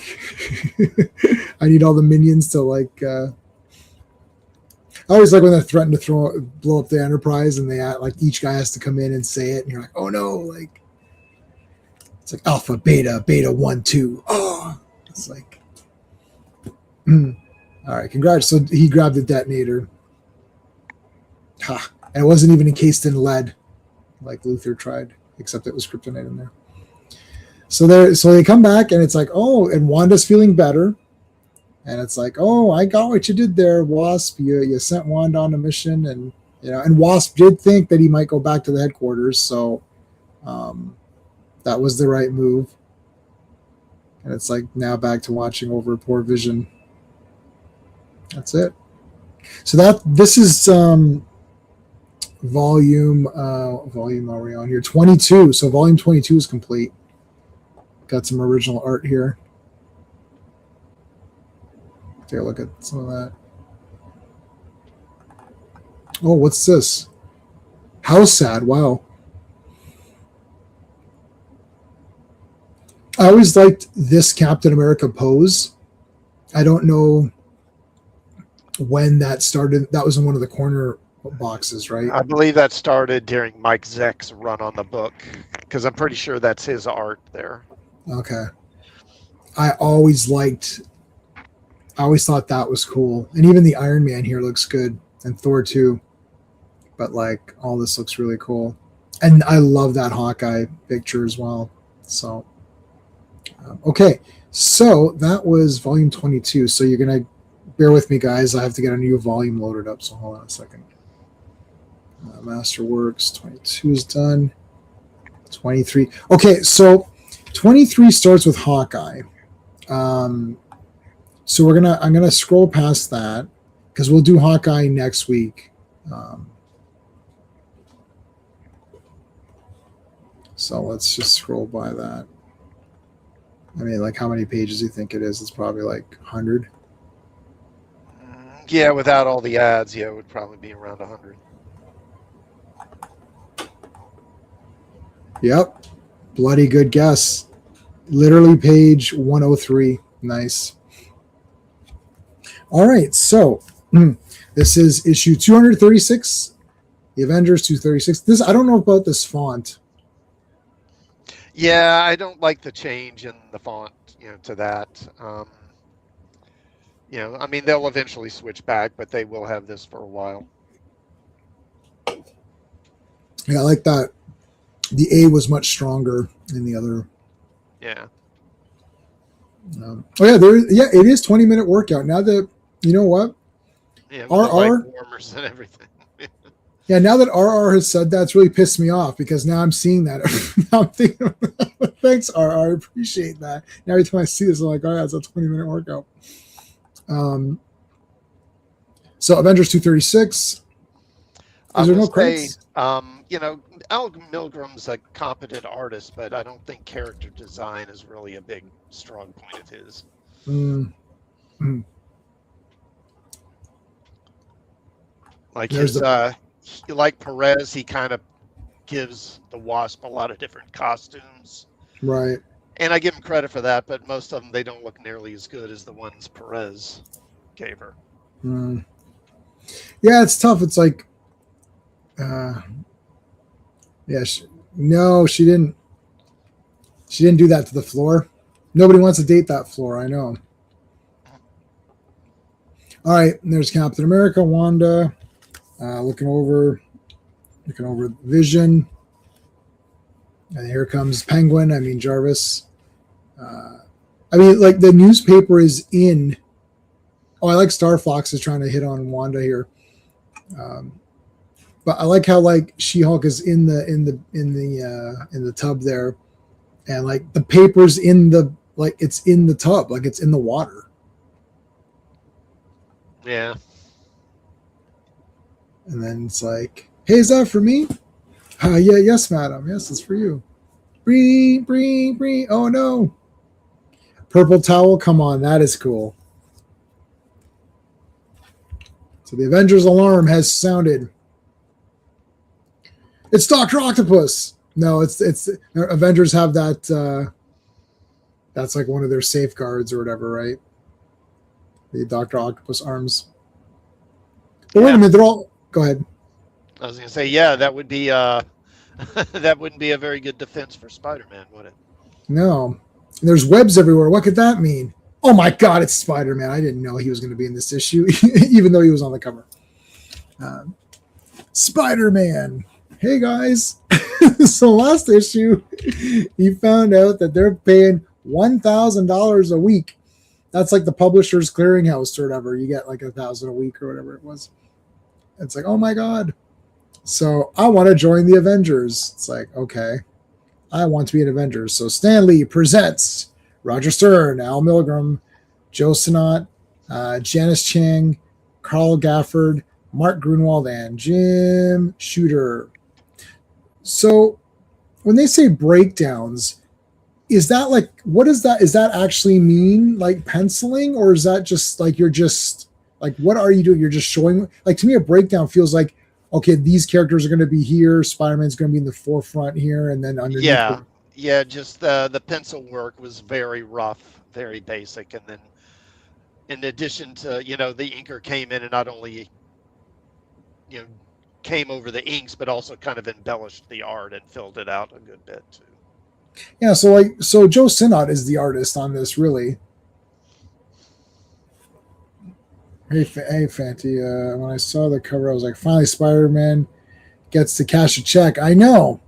I need all the minions to like. I always like when they threaten to blow up the Enterprise, and they like each guy has to come in and say it, and you're like, oh no, like it's like Alpha, Beta, Beta 1, 2. Oh, it's like, all right, congrats. So he grabbed the detonator. Ha! And it wasn't even encased in lead, like Luther tried, except it was kryptonite in there. So they come back, and it's like, oh, and Wanda's feeling better. And it's like, oh, I got what you did there, Wasp. You sent Wanda on a mission, and and Wasp did think that he might go back to the headquarters, so that was the right move. And it's like now back to watching over poor Vision. That's it. So this is volume are we on here? 22. So volume 22 is complete. Got some original art here. Take a look at some of that. Oh, what's this? How sad. Wow. I always liked this Captain America pose. I don't know when that started. That was in one of the corner boxes, right? I believe that started during Mike Zeck's run on the book, because I'm pretty sure that's his art there. Okay. I always thought that was cool. And even the Iron Man here looks good, and Thor too. But like all this looks really cool. And I love that Hawkeye picture as well. So, okay. So that was volume 22. So you're going to bear with me, guys. I have to get a new volume loaded up. So hold on a second. Masterworks 22 is done. 23. Okay. So 23 starts with Hawkeye. So I'm gonna scroll past that because we'll do Hawkeye next week. So let's just scroll by that. I mean, like, how many pages do you think it is? It's probably like 100. Yeah, without all the ads, it would probably be around 100. Yep, bloody good guess. Literally page 103. Nice. All right, so this is issue 236, The Avengers 236. I don't know about this font. Yeah, I don't like the change in the font, to that. I mean, they'll eventually switch back, but they will have this for a while. Yeah, I like that. The A was much stronger than the other. Yeah. It is 20-minute workout. Now that, you know what? Yeah, RR warmers and everything. Yeah, now that RR has said that, it's really pissed me off because now I'm seeing that. Now I'm thinking, thanks, RR. I appreciate that. Now every time I see this, I'm like, all right, it's a 20-minute workout. So Avengers 236. Is there no credits? Al Milgram's a competent artist, but I don't think character design is really a big strong point of his. Like There's like Perez, he kind of gives the Wasp a lot of different costumes. right. And I give him credit for that, but most of them, they don't look nearly as good as the ones Perez gave her. Mm. Yeah, it's tough. It's like, yeah, no, she didn't. She didn't do that to the floor. Nobody wants to date that floor. I know. All right, and there's Captain America, Wanda, looking over Vision, and here comes Penguin. I mean Jarvis. I mean, like the newspaper is in. Oh, I like Star Fox is trying to hit on Wanda here, but I like how like She-Hulk is in the tub there, and like the paper's in the it's in the tub, like it's in the water. Yeah. And then it's like, hey, is that for me? Yeah, yes, madam. Yes, it's for you. Bree, Bree, Bree. Oh, no. Purple towel. Come on. That is cool. So the Avengers alarm has sounded. It's Dr. Octopus. No, it's Avengers have that. That's like one of their safeguards or whatever, right? The Dr. Octopus arms. But wait a minute. They're all. Go ahead. I was going to say, yeah, that would be that wouldn't be a very good defense for Spider-Man, would it? No. And there's webs everywhere. What could that mean? Oh my God, it's Spider-Man. I didn't know he was going to be in this issue, even though he was on the cover. Spider-Man. Hey guys. So last issue, he found out that they're paying $1,000 a week. That's like the publisher's clearinghouse or whatever. You get like $1,000 a week or whatever it was. It's like, oh my God. So I want to join the Avengers. It's like, okay, I want to be an Avengers. So Stan Lee presents Roger Stern, Al Milgram, Joe Sinnott, Janice Chang, Carl Gafford, Mark Grunwald, and Jim Shooter. So when they say breakdowns, is that like, what is that? Is that actually mean like penciling, or is that just like you're just like, what are you doing? You're just showing, like, to me, a breakdown feels like, okay, these characters are going to be here. Spider-Man's going to be in the forefront here, and then underneath. Yeah. Just the pencil work was very rough, very basic, and then in addition to the inker came in and not only came over the inks, but also kind of embellished the art and filled it out a good bit too. Yeah, so Joe Sinnott is the artist on this, really. Hey, Fanty. When I saw the cover, I was like, finally, Spider-Man gets to cash a check. I know.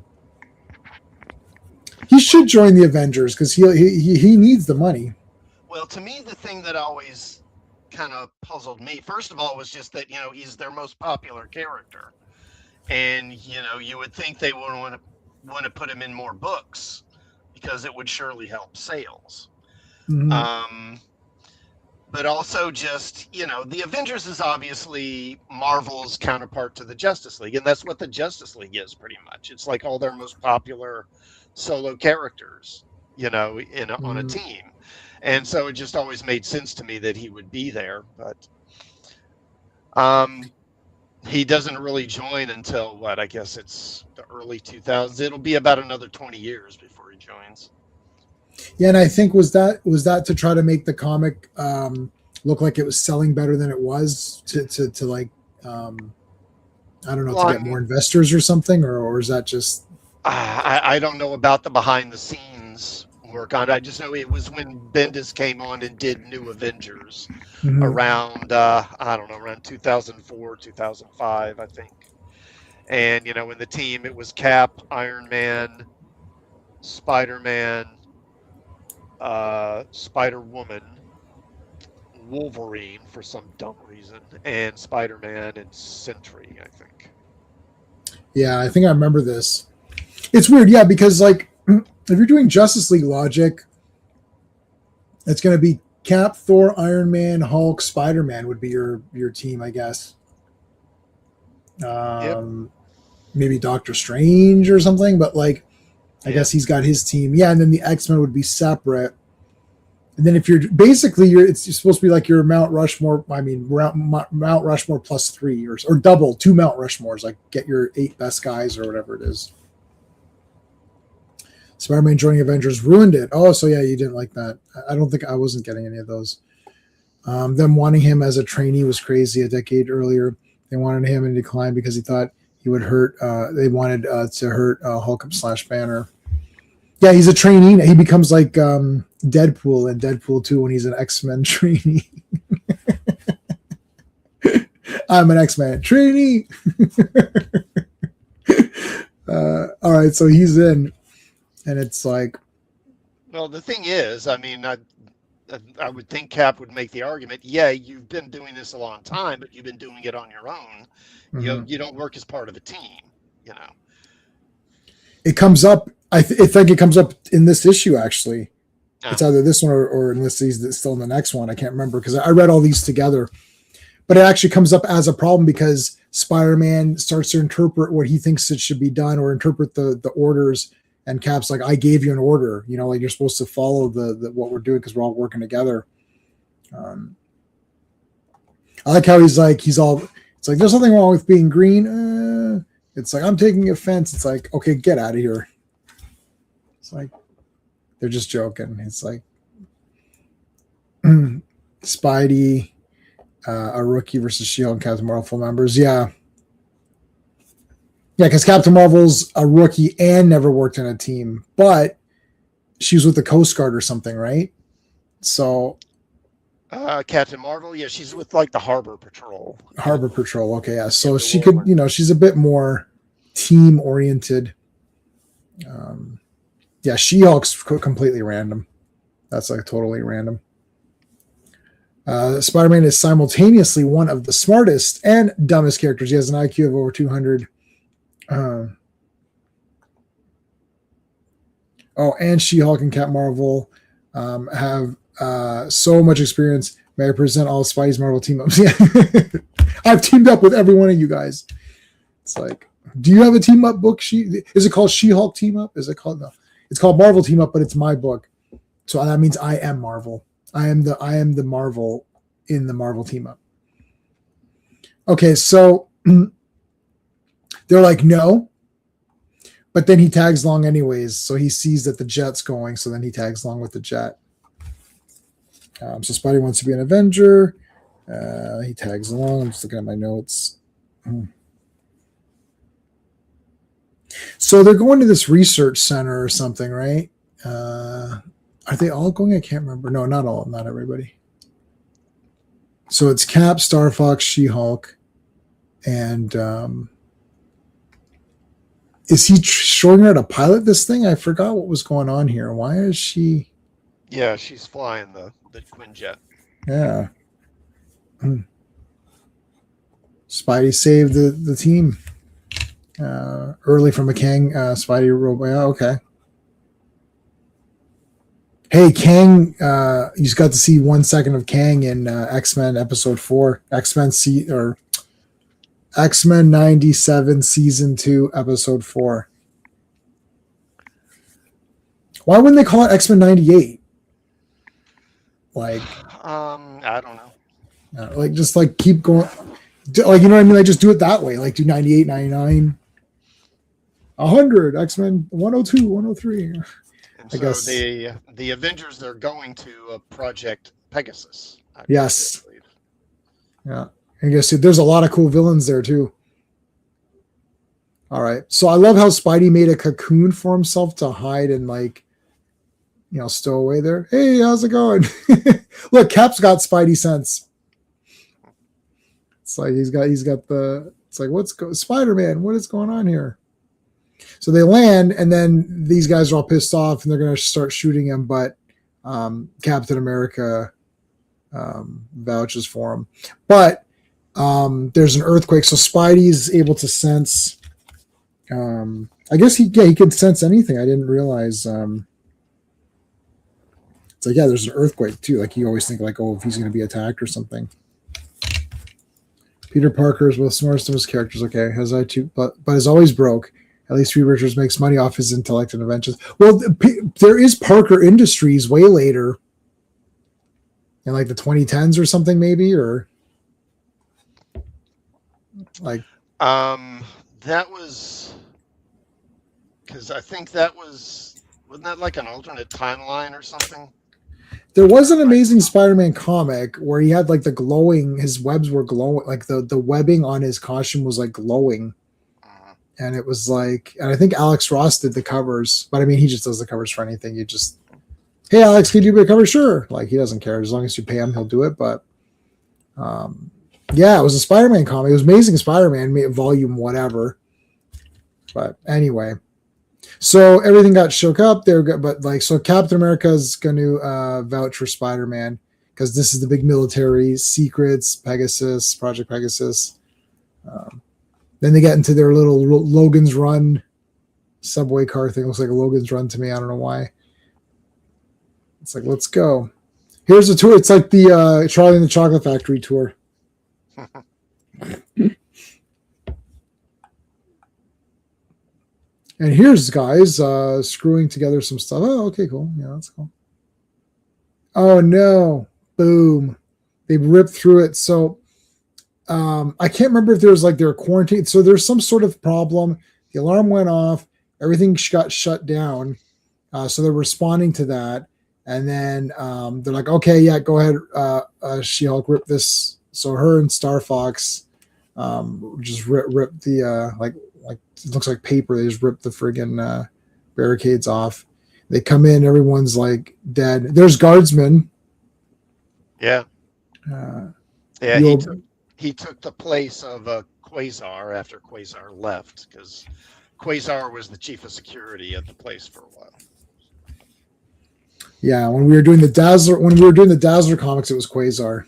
He should join the Avengers because he needs the money. Well, to me, the thing that always kind of puzzled me, first of all, was just that, he's their most popular character. And, you would think they would want to put him in more books because it would surely help sales. Mm-hmm. But also just, the Avengers is obviously Marvel's counterpart to the Justice League. And that's what the Justice League is pretty much. It's like all their most popular solo characters, on a team. And so it just always made sense to me that he would be there. But he doesn't really join until what? I guess it's the early 2000s. It'll be about another 20 years before he joins. Yeah, and I think was that to try to make the comic look like it was selling better than it was to like I don't know, to get more investors or something, or is that just I don't know about the behind the scenes work on it. I just know it was when Bendis came on and did New Avengers around around 2004, 2005, I think. And in the team it was Cap, Iron Man, Spider-Man, Spider-Woman, Wolverine for some dumb reason, and Spider-Man and Sentry, I think. Yeah, I think I remember this. It's weird, yeah, because like if you're doing Justice League logic, it's going to be Cap, Thor, Iron Man, Hulk, Spider-Man would be your team, I guess. Maybe Doctor Strange or something, but like I guess he's got his team. Yeah, and then the X-Men would be separate. And then if you're basically you're supposed to be like your Mount Rushmore. I mean, Mount Rushmore plus 3 or double 2 Mount Rushmores. Like get your 8 best guys or whatever it is. Spider-Man joining Avengers ruined it. Oh, so yeah, you didn't like that. I don't think I wasn't getting any of those. Them wanting him as a trainee was crazy. A decade earlier, they wanted him in decline because he thought he would hurt. They wanted to hurt Hulk / Banner. Yeah, he's a trainee. He becomes like Deadpool in Deadpool 2 when he's an X-Men trainee. I'm an X-Men trainee. All right, so he's in, and it's like, well, the thing is, I mean, I would think Cap would make the argument, yeah, you've been doing this a long time, but you've been doing it on your own. mm-hmm. You don't work as part of a team, you know. It comes up. I think it comes up in this issue, actually. It's either this one or unless he's still in the next one. I can't remember because I read all these together. But it actually comes up as a problem because Spider-Man starts to interpret what he thinks it should be done or interpret the orders. And Cap's like, I gave you an order. You know, like you're supposed to follow the what we're doing because we're all working together. I like how it's like, there's nothing wrong with being green. It's like, I'm taking offense. It's like, okay, get out of here. It's like, they're just joking. It's like, Spidey, a rookie versus Shield and Captain Marvel full members. Yeah. Yeah, because Captain Marvel's a rookie and never worked in a team, but she was with the Coast Guard or something, right? So. Captain Marvel, yeah, she's with like the Harbor Patrol. Harbor Patrol, okay, yeah. So she could, she's a bit more team oriented. Yeah, She-Hulk's completely random. That's like totally random. Spider-Man is simultaneously one of the smartest and dumbest characters. He has an IQ of over 200. And She-Hulk and Captain Marvel have so much experience. May I present all of Spidey's Marvel team-ups? Yeah. I've teamed up with every one of you guys. It's like, do you have a team-up book? Is it called She-Hulk team-up? Is it called? No. It's called Marvel team-up, but it's my book. So that means I am Marvel. I am the Marvel in the Marvel team-up. Okay, so they're like, no. But then he tags along anyways. So he sees that the jet's going. So then he tags along with the jet. So Spidey wants to be an Avenger. He tags along. I'm just looking at my notes. So they're going to this research center or something, right? Are they all going? I can't remember. No, not all. Not everybody. So it's Cap, Star Fox, She-Hulk, and is he showing her how to pilot this thing? I forgot what was going on here. Why is she? Yeah, she's flying the Quinjet. Yeah. Spidey saved the team early from a Kang. Spidey robot. Yeah, okay. Hey, Kang, you just got to see 1 second of Kang in X-Men episode 4. X-Men 97 season 2 episode 4. Why wouldn't they call it X-Men 98? Like, I don't know. Like, just like keep going. Like, you know what I mean? Like, just do it that way. Like, do 98, 99, 100, X-Men 102, 103. And I guess the Avengers, they're going to Project Pegasus. Yes. Yeah. I guess there's a lot of cool villains there too. All right. So I love how Spidey made a cocoon for himself to hide and stow away there. Hey, how's it going? Look, Cap's got Spidey sense. It's like he's got it's like, Spider-Man, what is going on here? So they land, and then these guys are all pissed off, and they're going to start shooting him, but Captain America vouches for him. But there's an earthquake, so Spidey's able to sense. I guess he could sense anything. I didn't realize. It's like, yeah, there's an earthquake too. Like, you always think like, oh, if he's going to be attacked or something. Peter Parker is one of the smartest of his characters. Okay, has I too, but is always broke. At least Reed Richards makes money off his intellect and inventions. Well, there is Parker Industries way later. in like the 2010s or something, maybe, or like. That was because I think that wasn't that like an alternate timeline or something? There was an Amazing Spider-Man comic where he had like the glowing, his webs were glowing, like the webbing on his costume was like glowing. And it was like, and I think Alex Ross did the covers, but I mean, he just does the covers for anything. You just, hey, Alex, can you do a cover? Sure. Like, he doesn't care. As long as you pay him, he'll do it. But yeah, it was a Spider-Man comic. It was Amazing Spider-Man, volume whatever. But anyway, so everything got shook up there. But like, so Captain America is going to vouch for Spider-Man because this is the big military secrets, Pegasus, Project Pegasus. Then they get into their little Logan's Run subway car thing. It looks like a Logan's Run to me. I don't know why. It's like, let's go. Here's the tour. It's like the Charlie and the Chocolate Factory tour. And here's guys screwing together some stuff. Oh, okay, cool. Yeah, that's cool. Oh, no. Boom. They ripped through it. So I can't remember if there was like they were quarantined. So there's some sort of problem. The alarm went off. Everything got shut down. So they're responding to that. And then they're like, okay, yeah, go ahead, She-Hulk, rip this. So her and Star Fox just rip the, like it looks like paper. They just rip the friggin' barricades off. They come in. Everyone's like dead. There's guardsmen. Yeah. Yeah, he took the place of Quasar after Quasar left because Quasar was the chief of security at the place for a while. Yeah, when we were doing the Dazzler comics, it was Quasar.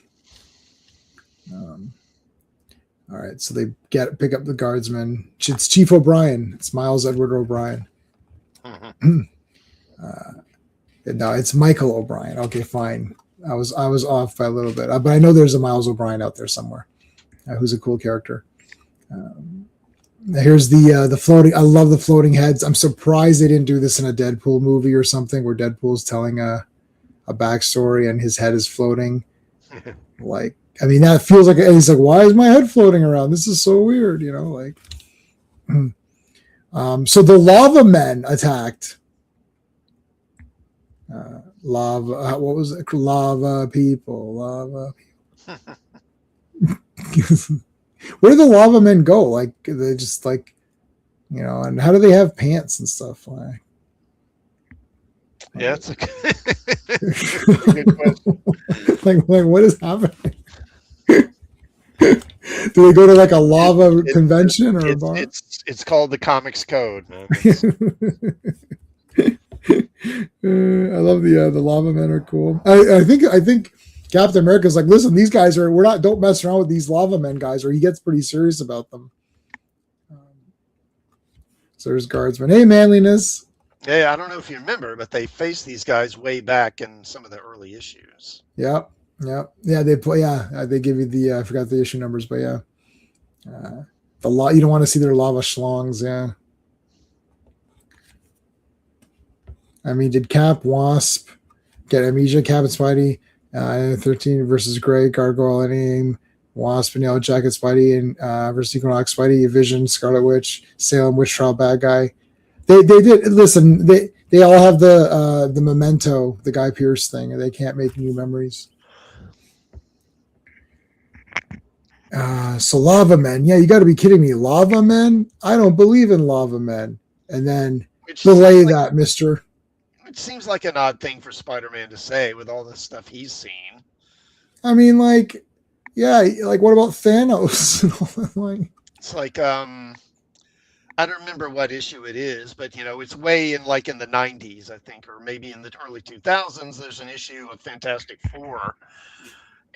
All right, so they pick up the guardsman. It's Chief O'Brien. It's Miles Edward O'Brien. Mm-hmm. No, it's Michael O'Brien. Okay, fine. I was off by a little bit, but I know there's a Miles O'Brien out there somewhere who's a cool character. Here's the floating. I love the floating heads. I'm surprised they didn't do this in a Deadpool movie or something where Deadpool's telling a backstory and his head is floating. Like, I mean, that feels like he's like, why is my head floating around? This is so weird, you know. Like, so the Lava Men attacked. Lava. What was it? Lava people. Lava people. Where do the Lava Men go? Like, they just like, you know, and how do they have pants and stuff? Like, yeah, that's a good question. like what is happening? Do they go to like a lava convention or a bar? It's called the Comics Code, man. I love the Lava Men are cool. I think Captain America's like, listen, these guys don't mess around with these Lava Men guys, or he gets pretty serious about them. So there's guardsmen. Hey, manliness. Yeah, I don't know if you remember, but they faced these guys way back in some of the early issues. Yep. They play. Yeah, they give you the. I forgot the issue numbers, but yeah, you don't want to see their lava schlongs. Yeah. I mean, did Cap, Wasp get amnesia? Cap and Spidey, 13 versus Grey, Gargoyle, Aim, Wasp, and Yellow Jacket, Spidey, and versus Equinox, Spidey, Vision, Scarlet Witch, Salem Witch Trial, Bad Guy. They did listen. They all have the memento, the Guy Pearce thing, and they can't make new memories. So Lava Men, yeah, you got to be kidding me. Lava Men? I don't believe in Lava Men. And then delay that, Mister. It seems like an odd thing for Spider-Man to say with all the stuff he's seen. I mean, like, yeah, like what about Thanos? It's like I don't remember what issue it is, but you know, it's way in the 90s, I think, or maybe in the early 2000s. There's an issue of Fantastic Four.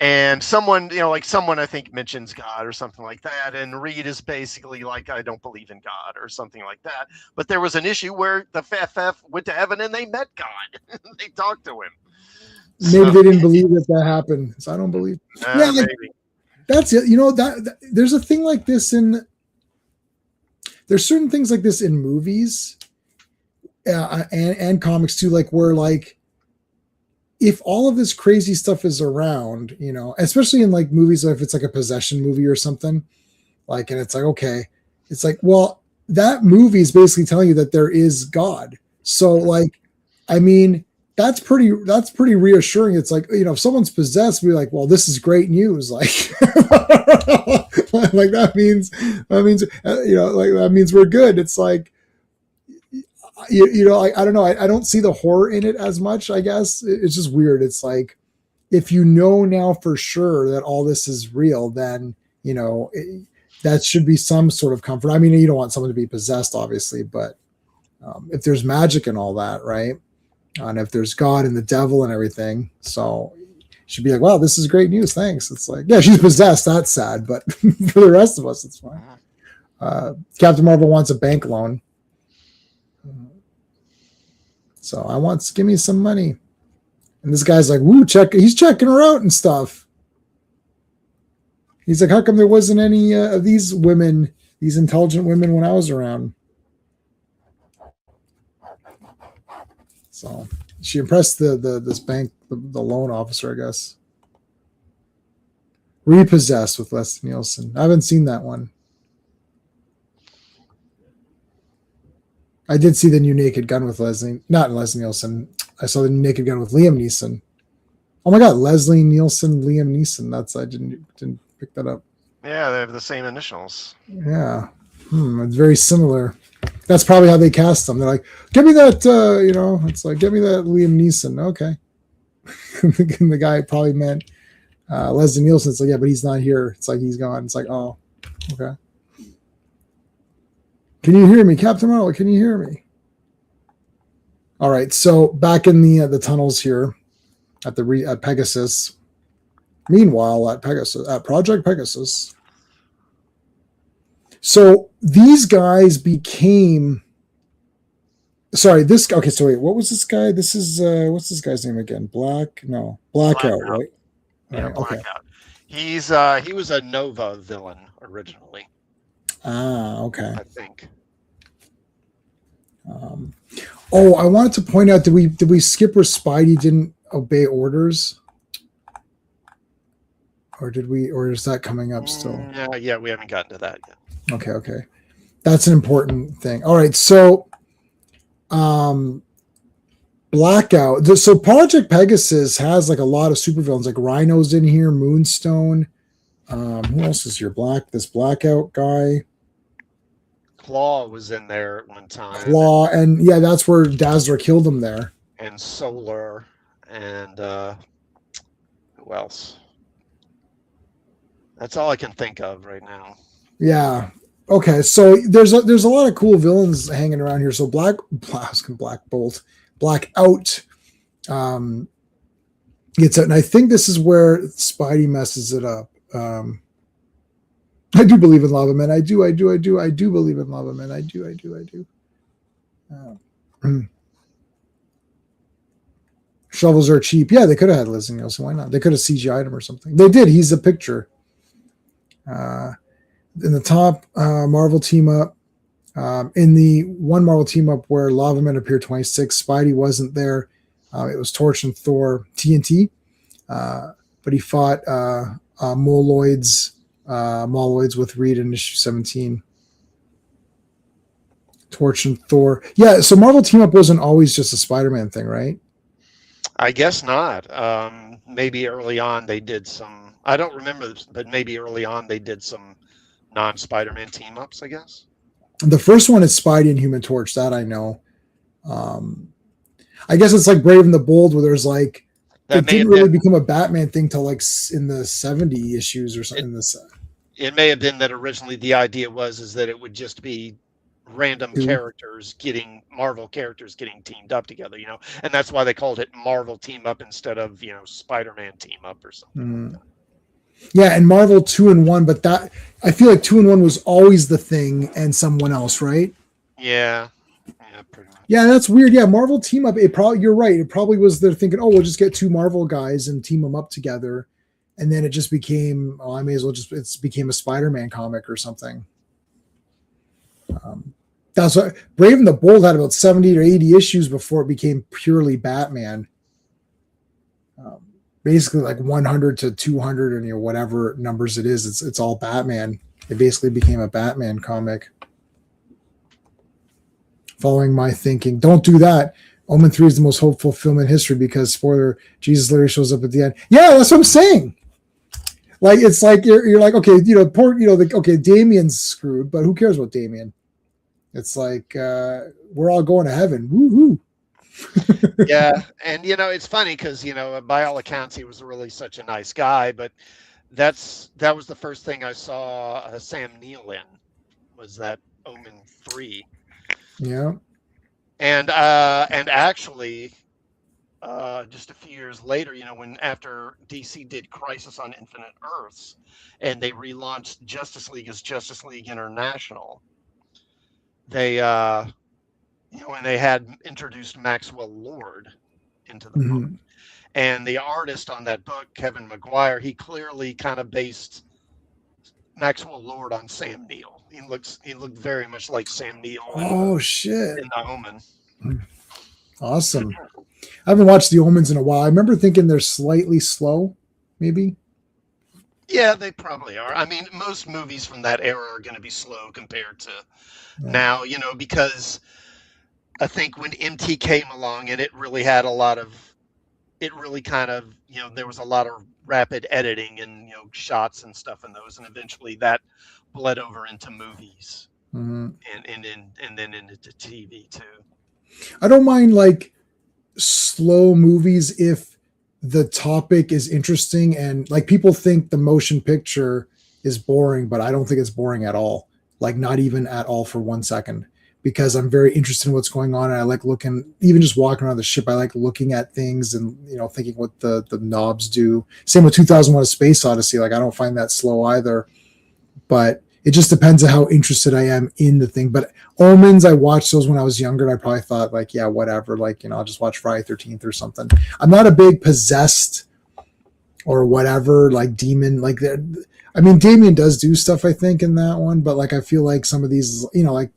And someone I think mentions God or something like that. And Reed is basically like, I don't believe in God or something like that. But there was an issue where the FF went to heaven and they met God. They talked to him. Maybe they didn't believe that happened. So I don't believe. Yeah, like, maybe. That's it. You know, that there's a thing like this there's certain things like this in movies and comics too, like where like, if all of this crazy stuff is around, especially in like movies, if it's like a possession movie or something, like, and it's like, okay, it's like, well, that movie is basically telling you that there is God. So like, I mean, that's pretty reassuring. It's like, if someone's possessed, we're like, well, this is great news. Like, like that means, like that means we're good. It's like, like, I don't know. I don't see the horror in it as much, I guess. It's just weird. It's like, if you know now for sure that all this is real, then, that should be some sort of comfort. I mean, you don't want someone to be possessed, obviously, but if there's magic and all that, right? And if there's God and the devil and everything, so you should be like, wow, this is great news. Thanks. It's like, yeah, she's possessed. That's sad, but for the rest of us, it's fine. Captain Marvel wants a bank loan. So give me some money. And this guy's like, woo, he's checking her out and stuff. He's like, how come there wasn't any of these women, these intelligent women when I was around? So she impressed this bank, the loan officer, I guess. Repossessed with Leslie Nielsen. I haven't seen that one. I did see the new Naked Gun with not Leslie Nielsen. I saw the new Naked Gun with Liam Neeson. Oh my God, Leslie Nielsen, Liam Neeson. I didn't pick that up. Yeah, they have the same initials. Yeah, it's very similar. That's probably how they cast them. They're like, give me that, it's like, give me that Liam Neeson. Okay. And the guy probably meant Leslie Nielsen. It's like, yeah, but he's not here. It's like, he's gone. It's like, oh, okay. Can you hear me, Captain Marvel? Can you hear me? All right. So back in the tunnels here at Pegasus. Meanwhile, at Project Pegasus. So these guys became. Sorry, okay. So wait, what was this guy? This is what's this guy's name again? Blackout, right? Yeah, right, Blackout. Okay. He was a Nova villain originally. Okay. I think. I wanted to point out, did we skip where Spidey didn't obey orders? Or is that coming up still? Yeah, we haven't gotten to that yet. Okay. That's an important thing. All right, so Blackout. So Project Pegasus has like a lot of supervillains, like Rhino's in here, Moonstone. Who else is here? This Blackout guy. Claw was in there at one time. Claw, and yeah, that's where Dazzler killed him there. And Solar, and who else? That's all I can think of right now. Yeah. Okay. So there's a lot of cool villains hanging around here. So Black Bolt, Blackout, gets out, and I think this is where Spidey messes it up. I do believe in Lava Man. I do believe in Lava Man. I do. Shovels are cheap. Yeah, they could have had Leslie Nielsen. Why not? They could have CGI'd him or something. They did. He's a picture. In the top Marvel team up, in the one Marvel team up where Lava Man appeared 26, Spidey wasn't there. It was Torch and Thor TNT, but he fought Moloids with Reed in issue 17. Torch and Thor. Yeah, so Marvel team up wasn't always just a Spider-Man thing, right? I guess not. Maybe early on they did some. I don't remember, but maybe early on they did some non-Spider-Man team-ups, I guess. The first one is Spidey and Human Torch. That I know. I guess it's like Brave and the Bold, where there's like it didn't really become a Batman thing till like in the 70 issues or something. It may have been that originally the idea is that it would just be random Marvel characters getting teamed up together, and that's why they called it Marvel Team Up instead of Spider-Man Team Up or something. Like that. Yeah, and Marvel 2-in-1, but that I feel like 2-in-1 was always the thing, and someone else, right? Yeah, pretty much. Yeah, that's weird. Yeah, Marvel Team Up. You're right. It probably was they're thinking, oh, we'll just get two Marvel guys and team them up together, and then it just became, it became a Spider-Man comic or something. That's what Brave and the Bold had about 70 or 80 issues before it became purely Batman. basically like 100 to 200 and whatever numbers it is, it's all Batman. It basically became a Batman comic. Following my thinking, don't do that. Omen 3 is the most hopeful film in history because, spoiler, Jesus literally shows up at the end. Yeah, that's what I'm saying. Like, it's like you're like, okay, poor, okay, Damien's screwed, but who cares about Damien? It's like we're all going to heaven. Woohoo! Yeah, and it's funny because by all accounts he was really such a nice guy, but that was the first thing I saw Sam Neill in, was that Omen 3. Yeah. And actually, just a few years later, when after DC did Crisis on Infinite Earths, and they relaunched Justice League as Justice League International, they when they had introduced Maxwell Lord into the book, and the artist on that book, Kevin McGuire, he clearly kind of based Maxwell Lord on Sam Neill. He looked very much like Sam Neill. Oh, shit! In The Omen. Awesome. I haven't watched The Omens in a while. I remember thinking they're slightly slow, maybe. Yeah, they probably are. I mean, most movies from that era are going to be slow compared to now, because I think when MT came along and it really had there was a lot of rapid editing and, shots and stuff in those. And eventually that bled over into movies and then into TV too. I don't mind like slow movies if the topic is interesting, and like people think the motion picture is boring, but I don't think it's boring at all. Like not even at all for 1 second, because I'm very interested in what's going on. And I like looking, even just walking around the ship, I like looking at things and, thinking what the knobs do. Same with 2001: A Space Odyssey. Like I don't find that slow either, but it just depends on how interested I am in the thing. But Omens, I watched those when I was younger, and I probably thought like, yeah, whatever. Like, I'll just watch Friday 13th or something. I'm not a big Possessed or whatever, like demon, like that. I mean, Damien does do stuff, I think, in that one, but like I feel like some of these, like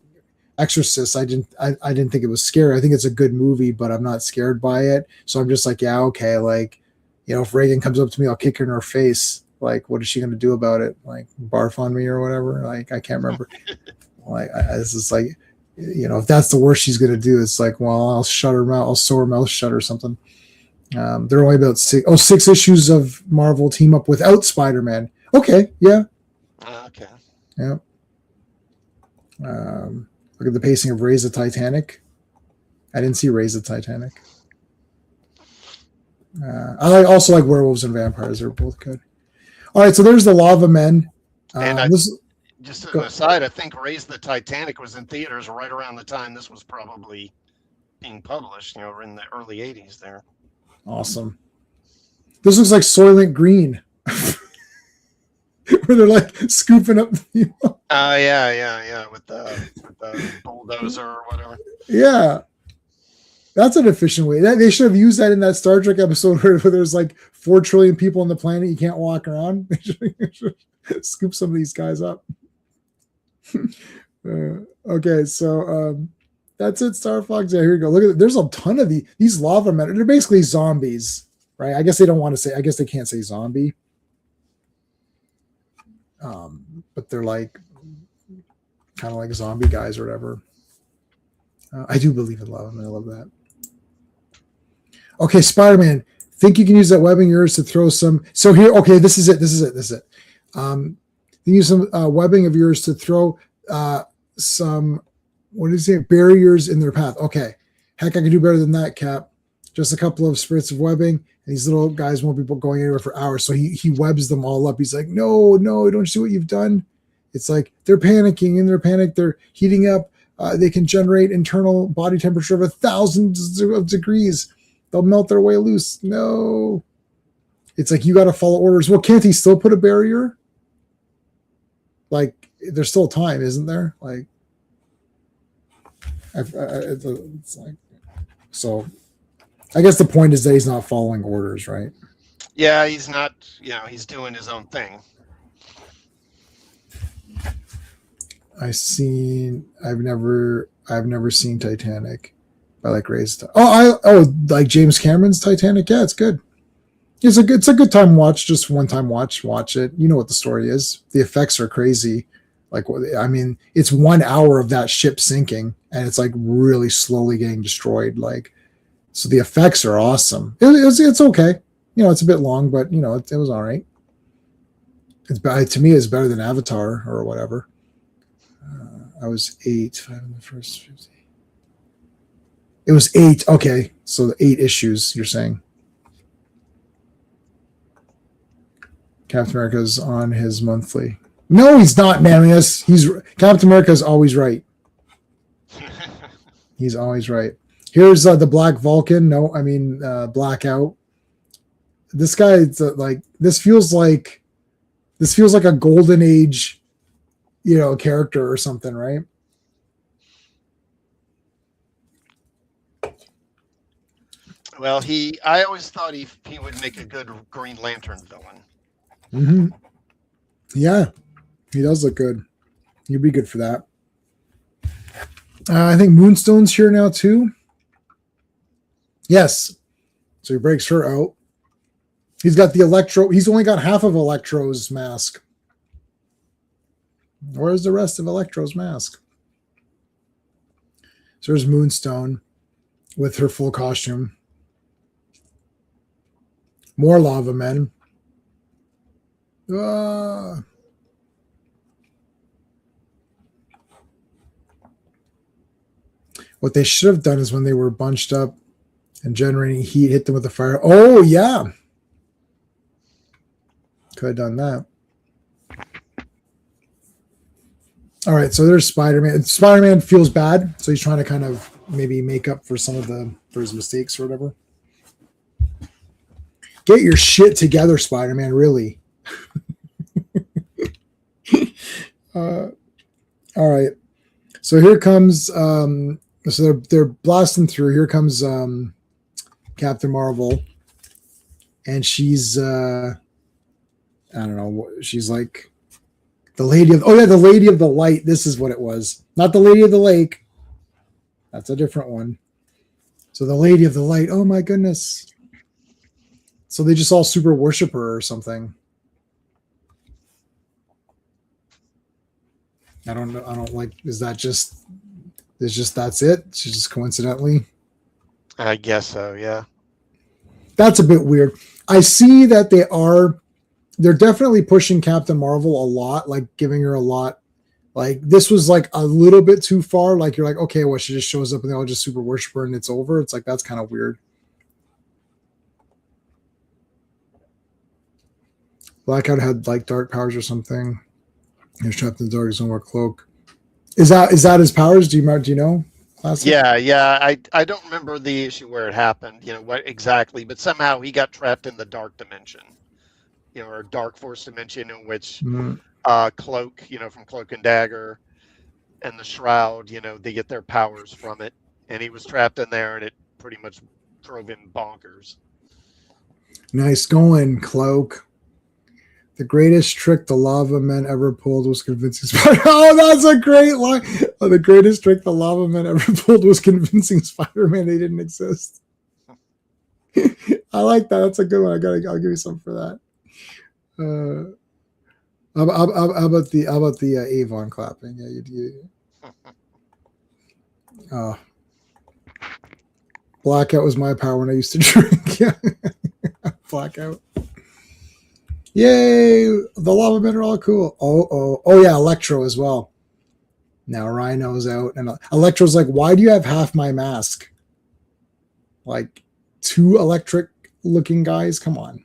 Exorcist, I didn't think it was scary. I think it's a good movie, but I'm not scared by it. So I'm just like, yeah, okay, like, if Reagan comes up to me, I'll kick her in her face. Like, what is she going to do about it? Like, barf on me or whatever? Like, I can't remember. Like, it's just like, if that's the worst she's going to do, it's like, well, I'll shut her mouth. I'll sew her mouth shut or something. There are only about six issues of Marvel team up without Spider-Man. Okay, yeah. Okay. Yeah. Look at the pacing of Raise the Titanic. I didn't see Raise the Titanic. I also like Werewolves and Vampires. They're both good. All right, so there's the Lava Men. And just an aside, I think Raise the Titanic was in theaters right around the time this was probably being published, in the early 80s there. Awesome. This looks like Soylent Green. Where they're like scooping up people. Yeah. With the bulldozer or whatever. Yeah. That's an efficient way. They should have used that in that Star Trek episode where there's like 4 trillion people on the planet. You can't walk around. They should scoop some of these guys up. Okay, so that's it, Star Fox. Yeah, here you go. Look at it. There's a ton of these lava men. They're basically zombies, right? I guess they don't want to say. I guess they can't say zombie. But they're like kind of like zombie guys or whatever. I do believe in lava men. I love that. Okay, Spider-Man. Think you can use that webbing yours to throw some. So here, okay, this is it. You use some webbing of yours to throw some. What did he say? Barriers in their path. Okay, heck, I can do better than that, Cap. Just a couple of spirits of webbing, and these little guys won't be going anywhere for hours. So he webs them all up. He's like, no, don't you see what you've done? It's like they're panicking. In their panic, they're heating up. They can generate internal body temperature of 1,000 degrees. They'll melt their way loose. No. It's like you got to follow orders. Well, can't he still put a barrier? Like, there's still time, isn't there? Like, it's like, so I guess the point is that he's not following orders, right? Yeah, he's not, he's doing his own thing. I've never seen Titanic. I like raised. Like James Cameron's Titanic. Yeah, it's good. It's a good time watch, just one time watch it. You know what the story is. The effects are crazy. Like, I mean, it's 1 hour of that ship sinking, and it's like really slowly getting destroyed. Like, so the effects are awesome. It's okay. You know, it's a bit long, but you know, it was all right. To me, it's better than Avatar or whatever. I was 8, 5 in the first 50. It was 8. Okay, so the 8 issues. You're saying Captain America's on his monthly. No, he's not, Manlius. He's Captain America's always right. He's always right. Here's the Black Vulcan. No, I mean Blackout. This guy, like this feels like a golden age, you know, character or something, right? Well, I always thought he would make a good Green Lantern villain. Mm-hmm. Yeah, he does look good. He'd be good for that. I think Moonstone's here now too. Yes. So he breaks her out. He's got the Electro. He's only got half of Electro's mask. Where's the rest of Electro's mask? So there's Moonstone with her full costume. More lava men. What they should have done is when they were bunched up and generating heat, hit them with the fire. Oh, yeah. Could have done that. All right, so there's Spider-Man. Spider-Man feels bad, so he's trying to kind of maybe make up for for his mistakes or whatever. Get your shit together, Spider-Man, really. All right. So here comes so they're blasting through. Here comes Captain Marvel. And she's I don't know, she's like the lady of the Lady of the Light. This is what it was. Not the Lady of the Lake. That's a different one. So the Lady of the Light. Oh my goodness. So they just all super worship her or something. I don't know. I don't like. Is that just? That's it? She's just coincidentally. I guess so. Yeah. That's a bit weird. I see that they're definitely pushing Captain Marvel a lot, like giving her a lot. Like this was like a little bit too far. Like you're like, okay, well, she just shows up and they all just super worship her and it's over. It's like that's kind of weird. Blackout had like dark powers or something. He was trapped in the dark zone or cloak. Is that his powers? Do you know? Classic? Yeah. I don't remember the issue where it happened, you know, what exactly, but somehow he got trapped in the dark dimension, you know, or dark force dimension in which Cloak, you know, from Cloak and Dagger and the Shroud, you know, they get their powers from it. And he was trapped in there and it pretty much drove him bonkers. Nice going, Cloak. The greatest trick the lava men ever pulled was convincing Spider. Oh, that's a great line. Oh, the greatest trick the lava men ever pulled was convincing Spider-Man they didn't exist. I like that. That's a good one. I'll give you some for that. How about the Avon clapping? Yeah, you. Oh, Blackout was my power when I used to drink. Yeah, Blackout. Yay! The lava men are all cool. Oh yeah, Electro as well. Now Rhino's out, and Electro's like, "Why do you have half my mask?" Like 2 electric-looking guys. Come on.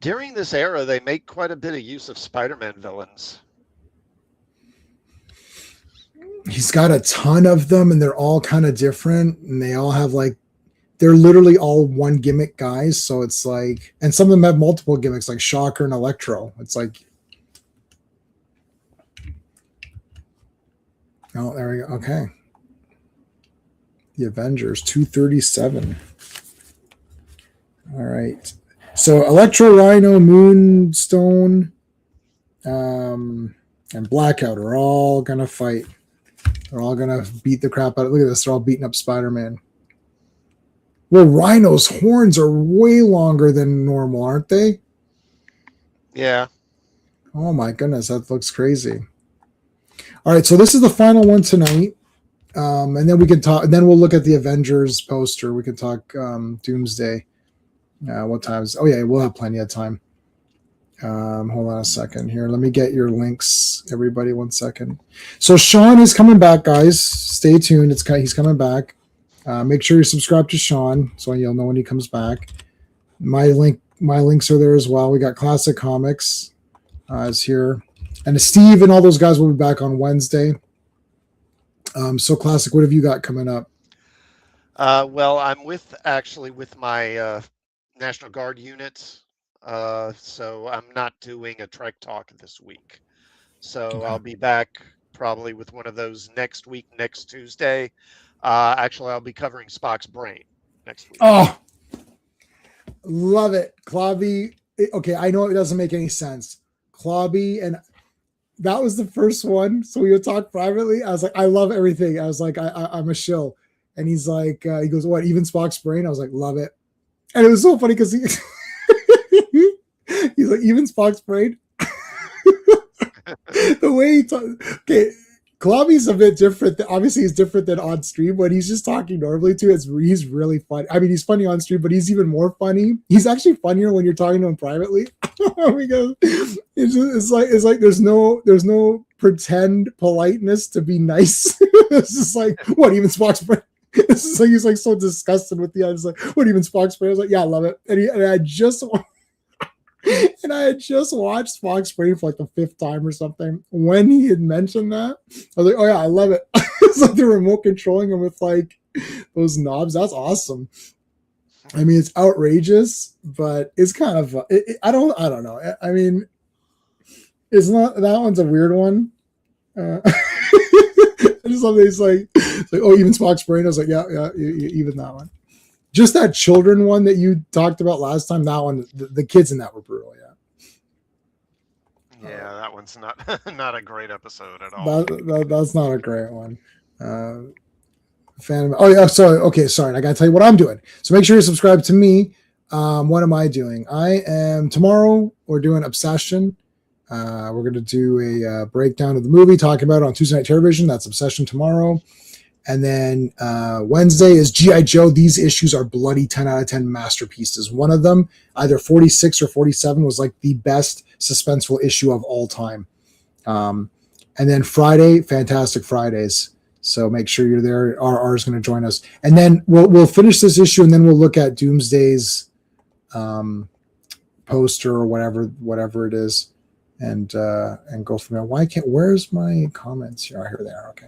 During this era, they make quite a bit of use of Spider-Man villains. He's got a ton of them, and they're all kind of different, and they all have like. They're literally all one gimmick guys, so it's like, and some of them have multiple gimmicks, like Shocker and Electro. It's like, oh, there we go. Okay, the Avengers 237. All right, so Electro, Rhino, Moonstone, and Blackout are all gonna fight. They're all gonna beat the crap out of. Look at this, they're all beating up Spider-Man. Well, Rhino's horns are way longer than normal, aren't they? Yeah. Oh my goodness, that looks crazy. All right, so this is the final one tonight. And then we can talk. Then we'll look at the Avengers poster. We can talk Doomsday. What times? Oh yeah, we'll have plenty of time. Hold on a second here. Let me get your links, everybody. 1 second. So Sean is coming back, guys. Stay tuned. He's coming back. Make sure you subscribe to Sean so you'll know when he comes back. My links are there as well. We got Classic Comics is here, and Steve and all those guys will be back on Wednesday. So Classic, what have you got coming up? Well, I'm with my National Guard units, so I'm not doing a Trek Talk this week. So Okay. I'll be back probably with one of those next week, next Tuesday. Actually, I'll be covering Spock's brain next week. Oh, love it, Clobby. Okay, I know it doesn't make any sense. Clobby, and that was the first one. So we would talk privately. I was like, I love everything. I was like, I'm a shill. And he's like, he goes, what, even Spock's brain? I was like, love it. And it was so funny because he's like, even Spock's brain. The way he talks. Okay, Clobby's a bit different. Obviously, he's different than on stream. When he's just talking normally to, he's really funny. I mean, he's funny on stream, but he's even more funny. He's actually funnier when you're talking to him privately. Because it's like there's no pretend politeness to be nice. It's just like, what, even Spock's brain? It's just like he's like so disgusted with the other. It's like, what, even Spock's brain? I was like, yeah, I love it. And I had just watched Spock's brain for like the 5th time or something. When he had mentioned that, I was like, oh yeah, I love it. It's like the remote controlling him with like those knobs. That's awesome. I mean, it's outrageous, but it's kind of I don't know. I mean, it's not, that one's a weird one. I just love that he's like, oh, even Spock's brain. I was like, yeah, even that one. Just that children one that you talked about last time. That one, the kids in that were brutal. Yeah, that one's not a great episode at all. That's not a great one. Fan. Oh yeah, sorry. Okay, sorry. I gotta tell you what I'm doing. So make sure you subscribe to me. What am I doing? I am tomorrow. We're doing Obsession. We're gonna do a breakdown of the movie, talking about it on Tuesday Night Television. That's Obsession tomorrow. And then Wednesday is G.I. Joe. These issues are bloody 10 out of 10 masterpieces. One of them, either 46 or 47, was like the best suspenseful issue of all time. And then Friday, Fantastic Fridays. So make sure you're there. RR is going to join us. And then we'll finish this issue, and then we'll look at Doomsday's poster or whatever it is, and go from there. Where's my comments here? Oh, here they are. Okay.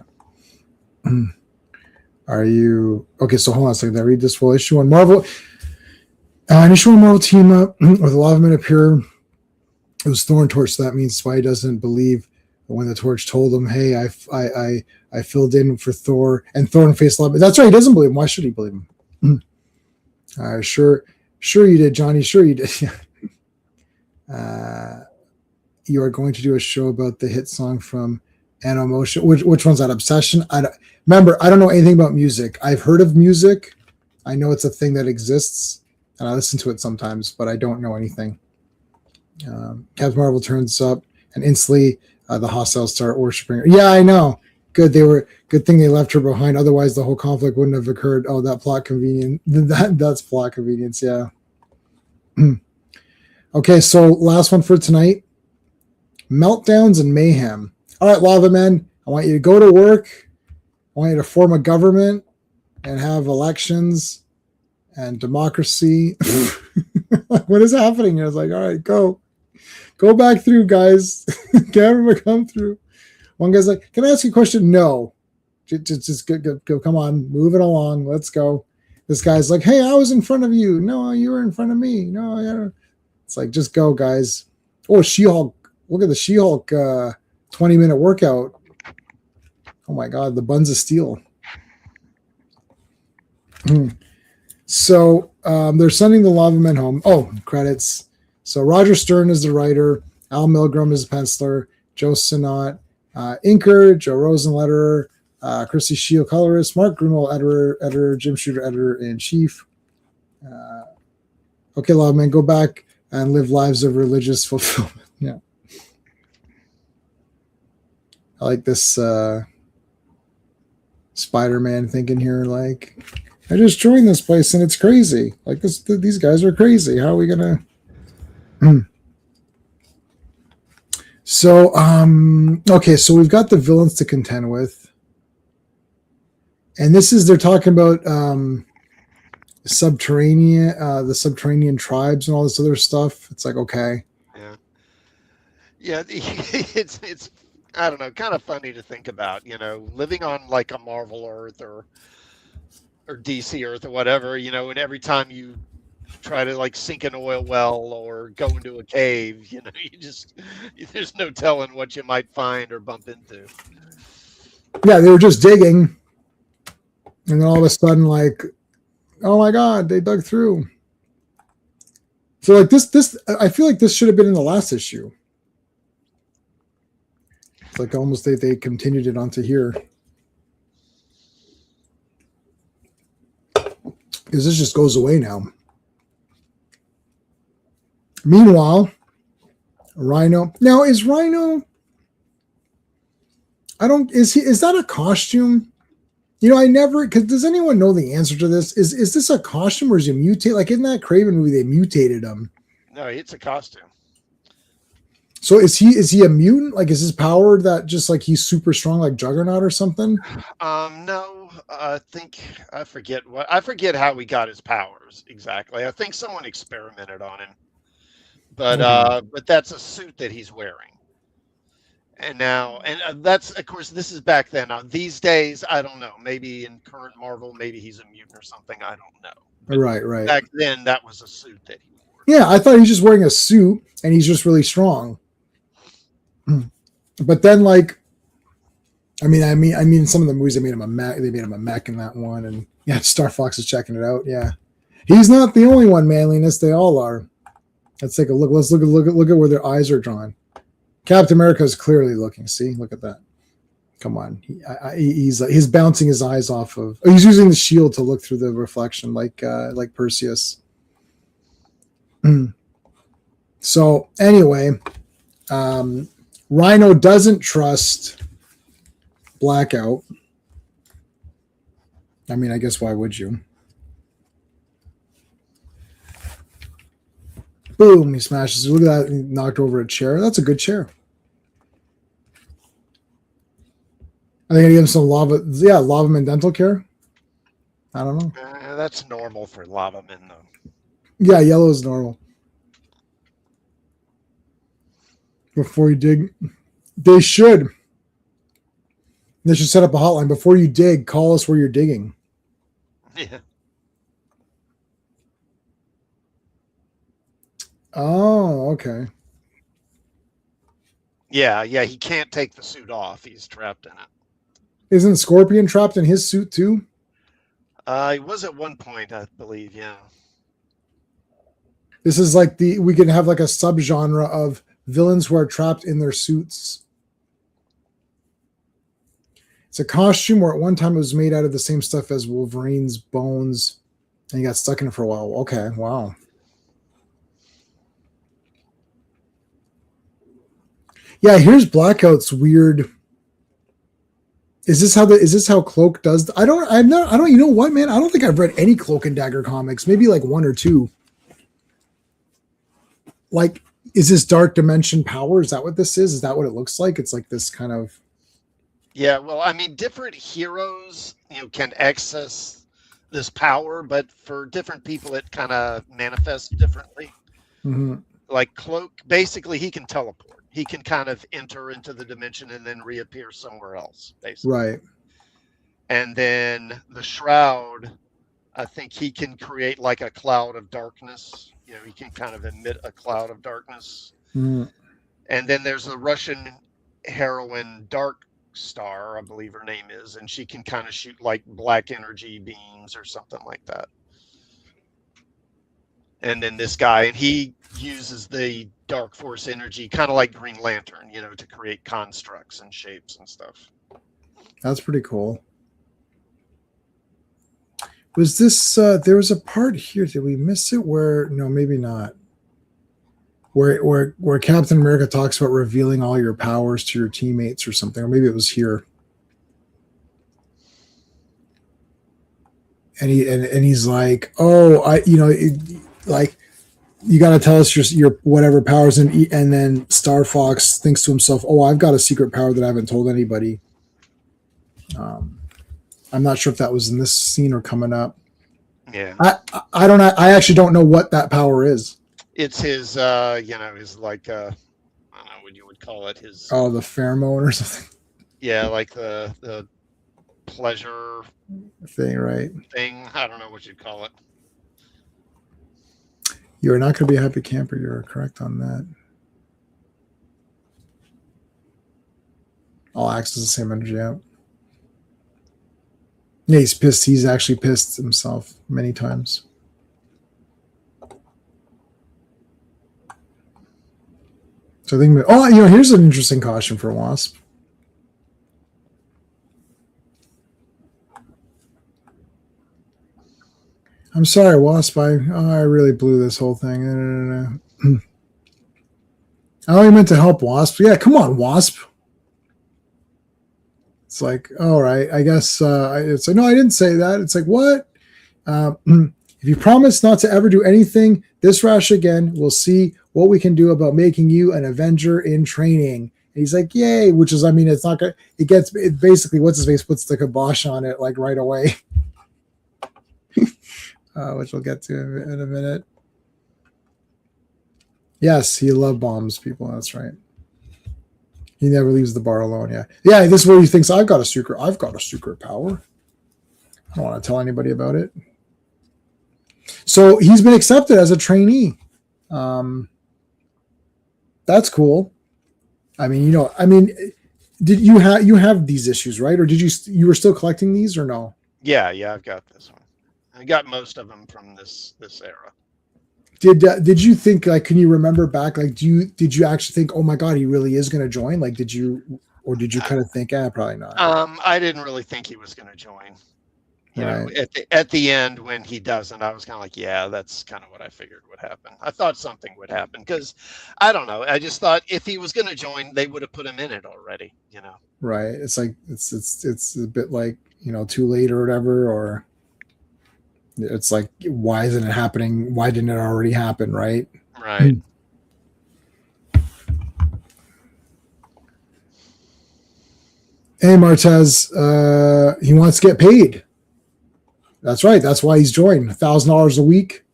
Are you okay? So hold on a second. I read this full issue on Marvel. An issue on Marvel team up with a lot of men appear. It was Thorn Torch. So that means Spidey doesn't believe when the Torch told him, "Hey, I filled in for Thor," and Thorn faced a lot. But that's right. He doesn't believe him. Why should he believe him? Sure you did, Johnny. Sure you did. You are going to do a show about the hit song from Anno Motion. Which one's that? Obsession? Remember, I don't know anything about music. I've heard of music. I know it's a thing that exists, and I listen to it sometimes, but I don't know anything. Captain Marvel turns up, and instantly the hostiles start worshiping her. Yeah, I know. Good thing they left her behind. Otherwise, the whole conflict wouldn't have occurred. Oh, that plot convenience. That's plot convenience. Yeah. Okay, so last one for tonight. Meltdowns and mayhem. All right, Lava Men, I want you to go to work. I want you to form a government and have elections and democracy. What is happening here? It's like, all right, go back through, guys. Can everyone come through? One guy's like, can I ask you a question? No. Just go. Come on, move it along. Let's go. This guy's like, hey, I was in front of you. No, you were in front of me. No, it's like, just go, guys. Oh, She-Hulk. Look at the She-Hulk 20-minute workout. Oh my God, the buns of steel. So they're sending the Lava Men home. Oh, credits. So Roger Stern is the writer. Al Milgrom is the penciler. Joe Sinnott, inker. Joe Rosen, letterer. Chrissy Shield, colorist. Mark Grunwald, editor. Jim Shooter, editor-in-chief. Okay, Lawman, go back and live lives of religious fulfillment. Yeah. I like this Spider-Man thinking here, like, I just joined this place and it's crazy. Like these guys are crazy. How are we gonna? So, okay, so we've got the villains to contend with, and they're talking about the subterranean tribes and all this other stuff. It's like, okay, yeah, it's I don't know, kind of funny to think about, living on like a Marvel Earth or DC Earth or whatever, and every time you try to like sink an oil well or go into a cave, there's no telling what you might find or bump into. Yeah, they were just digging, and then all of a sudden, like, oh my god, they dug through. So like this, I feel like this should have been in the last issue. It's like almost they continued it onto here. Because this just goes away now. Meanwhile, Rhino. Now is Rhino? Is that a costume? I never, because does anyone know the answer to this? Is this a costume or is he mutate? Like in that Craven movie, they mutated him. No, it's a costume. So is he a mutant? Like is his power that just like he's super strong like Juggernaut or something? No, I forget how he got his powers exactly. I think someone experimented on him. But that's a suit that he's wearing. And now, that's, of course, this is back then. Now, these days, I don't know. Maybe in current Marvel, maybe he's a mutant or something. I don't know. But right. Back then, that was a suit that he wore. Yeah, I thought he was just wearing a suit and he's just really strong. But then, like, I mean, some of the movies they made him a mech. They made him a mech in that one, and yeah, Star Fox is checking it out. Yeah, he's not the only one. Manliness, they all are. Let's take a look. Let's look at where their eyes are drawn. Captain America is clearly looking. See, look at that. Come on, he's bouncing his eyes off of. Oh, he's using the shield to look through the reflection, like Perseus. So anyway, Rhino doesn't trust Blackout. I mean, I guess why would you? Boom! He smashes. Look at that! He knocked over a chair. That's a good chair. I think I give him some lava. Yeah, Lavaman dental care. I don't know. That's normal for Lavaman, though. Yeah, yellow is normal. Before you dig, they should set up a hotline. Before you dig, call us where you're digging. Yeah. Oh, okay. Yeah, he can't take the suit off. He's trapped in it. Isn't Scorpion trapped in his suit too? He was at one point, I believe, yeah. This is like we can have like a subgenre of villains who are trapped in their suits. It's a costume where at one time it was made out of the same stuff as Wolverine's bones, and he got stuck in it for a while. Okay, wow. Yeah, here's Blackout's weird. Is this how Cloak does? I don't. You know what, man? I don't think I've read any Cloak and Dagger comics. Maybe like one or two. Like, is this dark dimension power? Is that what this is? Is that what it looks like? It's like this kind of. Yeah, well, I mean, different heroes, can access this power, but for different people, it kind of manifests differently. Mm-hmm. Like Cloak, basically, he can teleport. He can kind of enter into the dimension and then reappear somewhere else, basically. Right. And then the Shroud, I think he can create like a cloud of darkness. He can kind of emit a cloud of darkness. Mm-hmm. And then there's a Russian heroine, Dark Star, I believe her name is, and she can kind of shoot like black energy beams or something like that. And then this guy, and he uses the dark force energy, kind of like Green Lantern, to create constructs and shapes and stuff. That's pretty cool. Was this there was a part here, did we miss it where no, maybe not. Where Captain America talks about revealing all your powers to your teammates or something, or maybe it was here. And he's like, "Oh, like you got to tell us your whatever powers," and then Star Fox thinks to himself, "Oh, I've got a secret power that I haven't told anybody." I'm not sure if that was in this scene or coming up. Yeah, I don't know. I actually don't know what that power is. it's his his like I don't know what you would call it, his Oh, the pheromone or something like the pleasure thing, right? thing. I don't know what you'd call it. You are not going to be a happy camper. You're correct on that. All acts as the same energy out. Yeah, he's pissed. He's actually pissed himself many times. So I think, here's an interesting caution for Wasp. I'm sorry, Wasp. I really blew this whole thing. I only meant to help Wasp. Yeah, come on, Wasp. It's like, all right, I guess it's like, no, I didn't say that. It's like, what? If you promise not to ever do anything this rash again, we'll see what we can do about making you an Avenger in training. And he's like, yay, which is, I mean, it's not good. It basically, what's his face puts the kibosh on it like right away, which we'll get to in a minute. Yes, he love bombs people. That's right. He never leaves the bar alone. Yeah. This is where he thinks I've got a secret power. I don't want to tell anybody about it. So he's been accepted as a trainee. That's cool. I mean, did you have these issues, right? Or did you were still collecting these or no? Yeah, I've got this one. I got most of them from this era. Did you think, like, can you remember back, like, did you actually think, oh my God, he really is going to join? Like, did you kind of think, probably not? I didn't really think he was going to join. You right. know, at the end when he doesn't, I was kind of like, yeah, that's kind of what I figured would happen. I thought something would happen because I don't know. I just thought if he was going to join, they would have put him in it already. Right. It's like it's a bit like, too late or whatever, or. It's like, why isn't it happening? Why didn't it already happen? Right. Right. Hey, Martez, he wants to get paid. That's right. That's why he's joined. $1,000 a week.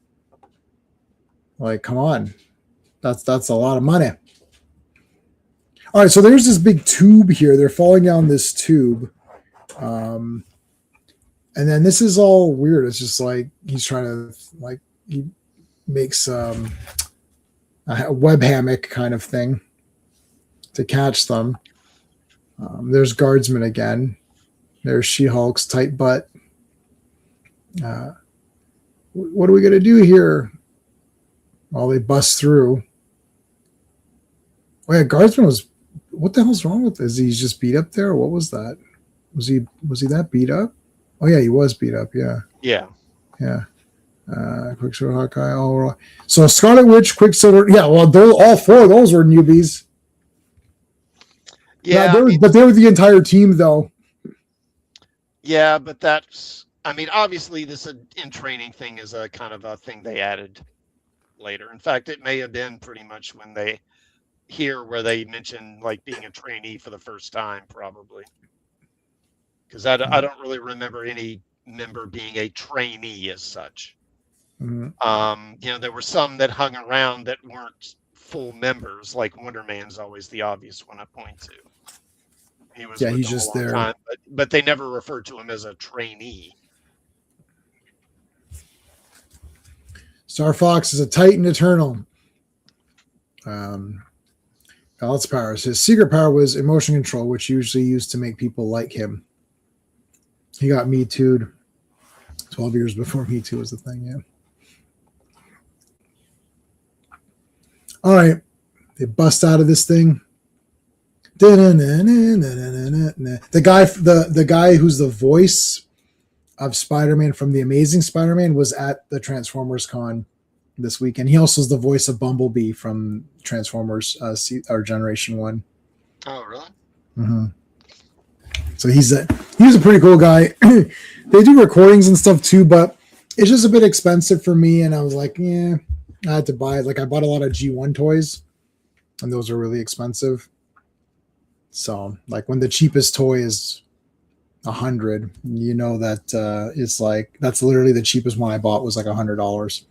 Like, come on. That's a lot of money. All right. So there's this big tube here. They're falling down this tube. And then this is all weird. It's just like he's trying to, like, he makes a web hammock kind of thing to catch them. There's Guardsman again. There's She-Hulk's tight butt. What are we going to do here? Well, they bust through. Oh, yeah, Guardsman was... What the hell's wrong with this? Is he just beat up there? Or what was that? Was he that beat up? Oh yeah, he was beat up. Yeah. Quicksilver, Hawkeye, all. So Scarlet Witch, Quicksilver. Yeah, well, all four of those were newbies. Yeah, but they were the entire team, though. Yeah, but that's. I mean, obviously, this in training thing is a kind of a thing they added later. In fact, it may have been pretty much when they where they mentioned like being a trainee for the first time, probably. Because I don't really remember any member being a trainee as such. Mm-hmm. There were some that hung around that weren't full members. Like Wonder Man's always the obvious one I point to. He was he's just there. Time, but they never referred to him as a trainee. Star Fox is a Titan Eternal. Balance powers. His secret power was emotion control, which he usually used to make people like him. He got Me Too'd 12 years before Me Too was the thing, yeah. All right. They bust out of this thing. The guy who's the voice of Spider-Man from the Amazing Spider-Man was at the Transformers Con this weekend. He also is the voice of Bumblebee from Transformers or Generation 1. Oh, really? Mm-hmm. So he's a pretty cool guy. They do recordings and stuff too, but it's just a bit expensive for me. And I was like, yeah, I had to buy it. Like I bought a lot of G1 toys, and those are really expensive. So like when the cheapest toy is $100, you know that it's like that's literally the cheapest one I bought was like $100.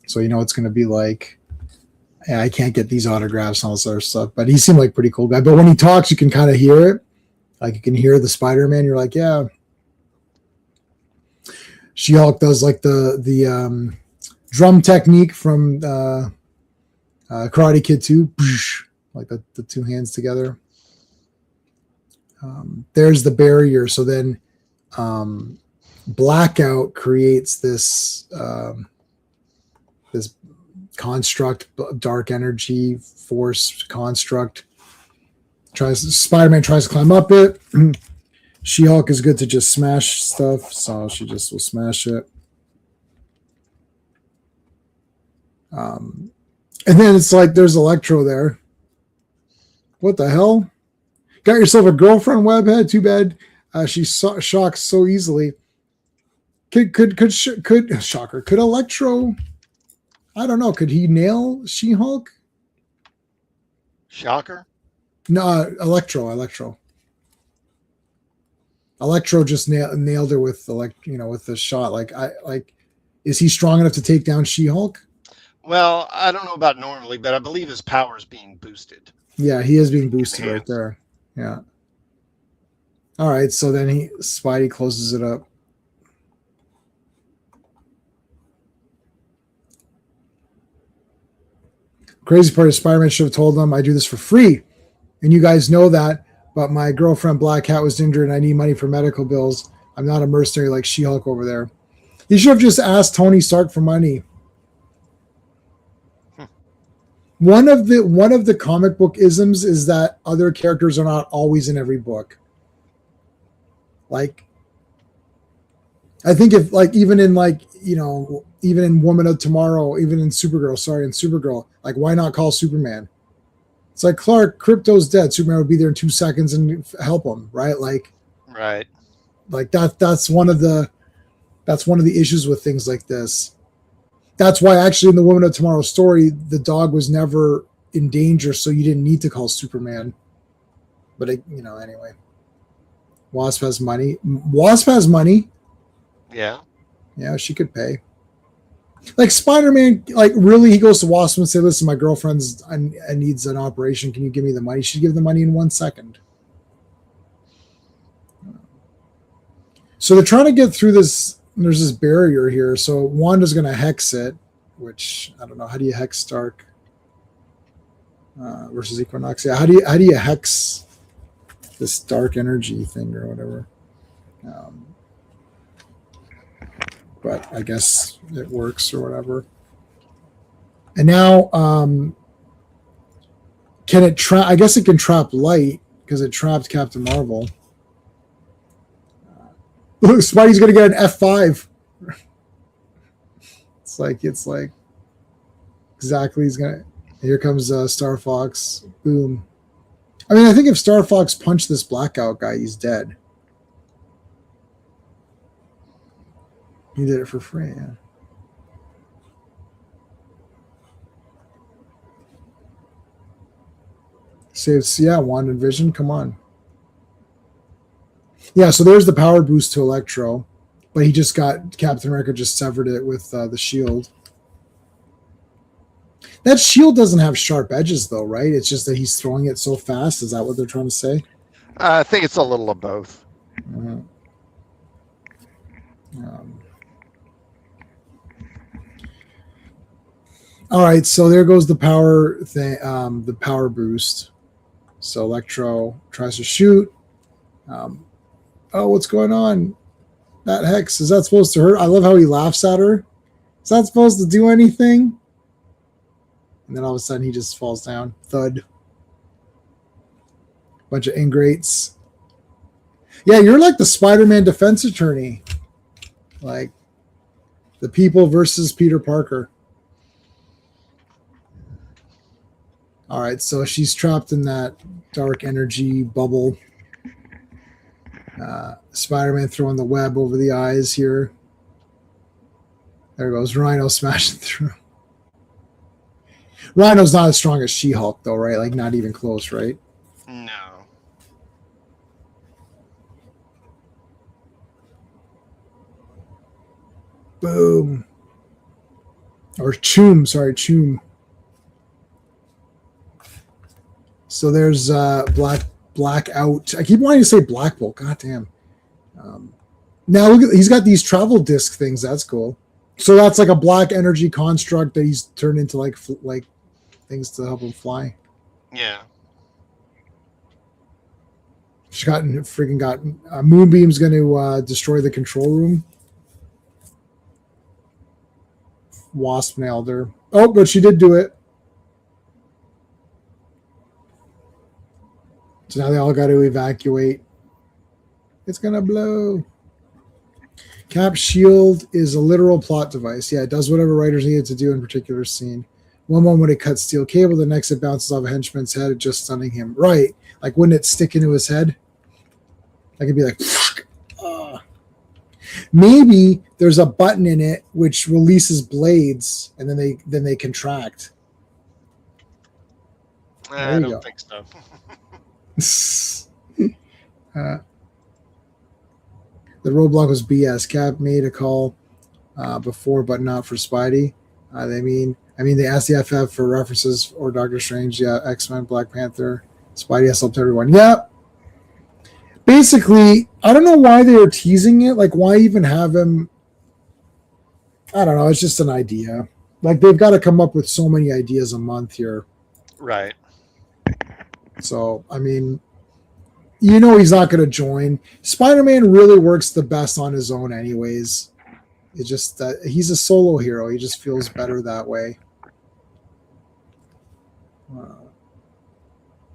So you know it's going to be like, yeah, I can't get these autographs and all this other stuff. But he seemed like a pretty cool guy. But when he talks, you can kind of hear it. Like you can hear the Spider-Man. You're like, yeah. She-Hulk does like the drum technique from Karate Kid 2, like the two hands together. There's the barrier. So then Blackout creates this this construct, dark energy force construct. Spider-Man tries to climb up it. She-Hulk is good to just smash stuff, so she just will smash it. And then it's like there's Electro there. What the hell? Got yourself a girlfriend, Webhead? Too bad she's shocked so easily. Could Shocker? Could Electro? I don't know. Could he nail She-Hulk? Shocker? No, Electro. Electro just nailed her with with the shot. Is he strong enough to take down She-Hulk? Well, I don't know about normally, but I believe his power is being boosted. Yeah, he is being boosted right there. Yeah. All right, so then Spidey closes it up. Crazy part is Spider-Man should have told them I do this for free. And you guys know that, but my girlfriend Black Cat was injured and I need money for medical bills. I'm not a mercenary like She-Hulk over there. He should have just asked Tony Stark for money. One of the comic book isms is that other characters are not always in every book. Like, I think if even in even in Woman of Tomorrow, even in Supergirl, like why not call Superman? It's like Clark, Crypto's dead. Superman would be there in 2 seconds and help him, right? Right. Like that's one of the issues with things like this. That's why actually in the Woman of Tomorrow story, the dog was never in danger, so you didn't need to call Superman. But anyway. Wasp has money. Yeah. Yeah, she could pay. Like Spider-Man, really, he goes to Wasp and say, "Listen, my girlfriend's needs an operation. Can you give me the money?" She'd give the money in 1 second. So they're trying to get through this. There's this barrier here. So Wanda's going to hex it, which I don't know. How do you hex Stark versus Equinox? Yeah, how do you hex this dark energy thing or whatever? But I guess it works or whatever. And now, can it trap? I guess it can trap light because it trapped Captain Marvel. Look, Spidey's gonna get an F5. It's like exactly. He's gonna. Here comes Star Fox. Boom. I mean, I think if Star Fox punched this Blackout guy, he's dead. He did it for free, yeah. Saves, yeah, Wanda and Vision, come on. Yeah, so there's the power boost to Electro, but he just got, Captain America just severed it with the shield. That shield doesn't have sharp edges, though, right? It's just that he's throwing it so fast. Is that what they're trying to say? I think it's a little of both. All right, so there goes the power thing, the power boost. So Electro tries to shoot. Oh, what's going on? That hex, is that supposed to hurt? I love how he laughs at her. Is that supposed to do anything? And then all of a sudden he just falls down. Thud. Bunch of ingrates. Yeah, you're like the Spider-Man defense attorney. Like the people versus Peter Parker. All right, so she's trapped in that dark energy bubble. Spider-Man throwing the web over the eyes here. There goes Rhino smashing through. Rhino's not as strong as She-Hulk, though, right? Like, not even close, right? No. Boom. Or Choom, sorry, Choom. So there's Blackout. I keep wanting to say Black Bolt. God damn. Now look at, he's got these travel disc things. That's cool. So that's like a black energy construct that he's turned into like things to help him fly. Yeah. She's got Moonbeam's going to destroy the control room. Wasp nailed her. Oh, but she did do it. So now they all got to evacuate. It's going to blow. Cap's shield is a literal plot device. Yeah, it does whatever writers need it to do in a particular scene. One moment it cuts steel cable, the next it bounces off a henchman's head, just stunning him. Right. Like, wouldn't it stick into his head? I could be like, maybe there's a button in it which releases blades, and then they contract. I don't think so. The roadblock was BS. Cap made a call before, but not for Spidey. They asked the FF for references or Doctor Strange. Yeah, X-Men, Black Panther, Spidey has helped everyone. Yeah. Basically, I don't know why they were teasing it. Like, why even have him? I don't know. It's just an idea. Like, they've got to come up with so many ideas a month here. Right. So, I mean, you know he's not going to join. Spider-Man really works the best on his own anyways. It's just that he's a solo hero. He just feels better that way.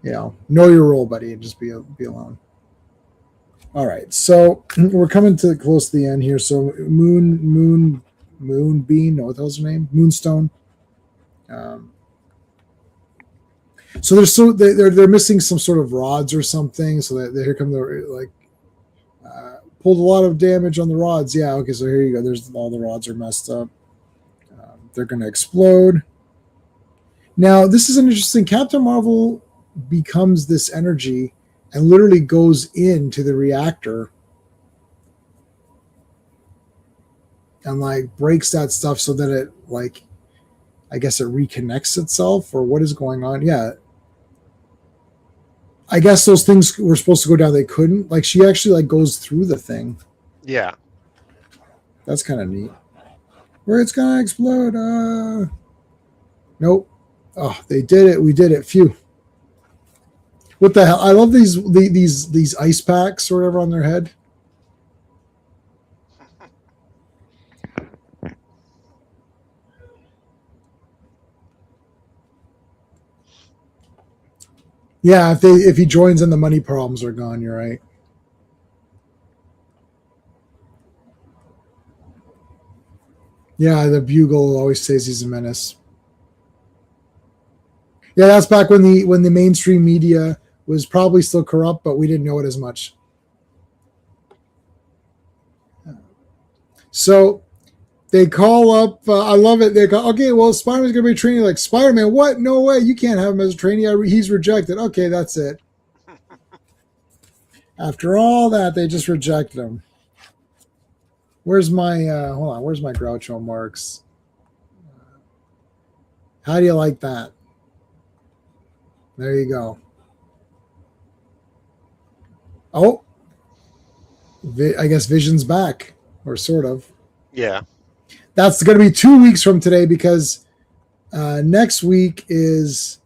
Know your role, buddy, and just be alone. All right, so we're coming to close to the end here. So Moonbeam, no, what the hell's her name? Moonstone. So they're missing some sort of rods or something. So that here come the pulled a lot of damage on the rods. Yeah, okay. So here you go. There's all the rods are messed up. They're going to explode. Now this is an interesting. Captain Marvel becomes this energy and literally goes into the reactor and like breaks that stuff so that it like, I guess it reconnects itself, or what is going on? Yeah. I guess those things were supposed to go down. They couldn't. Like, she actually like goes through the thing. Yeah. That's kind of neat. Where it's gonna explode. Nope. Oh, they did it. We did it. Phew. What the hell? I love these ice packs or whatever on their head. Yeah, if he joins in, the money problems are gone. You're right. Yeah, the Bugle always says he's a menace. Yeah, that's back when the mainstream media was probably still corrupt, but we didn't know it as much. So they call up. I love it. They go, okay, well, Spider-Man's going to be training. Like, Spider-Man, what? No way. You can't have him as a trainee. He's rejected. Okay, that's it. After all that, they just rejected him. Where's my, hold on, where's my Groucho Marx? How do you like that? There you go. Oh, I guess Vision's back, or sort of. Yeah. That's going to be 2 weeks from today because next week is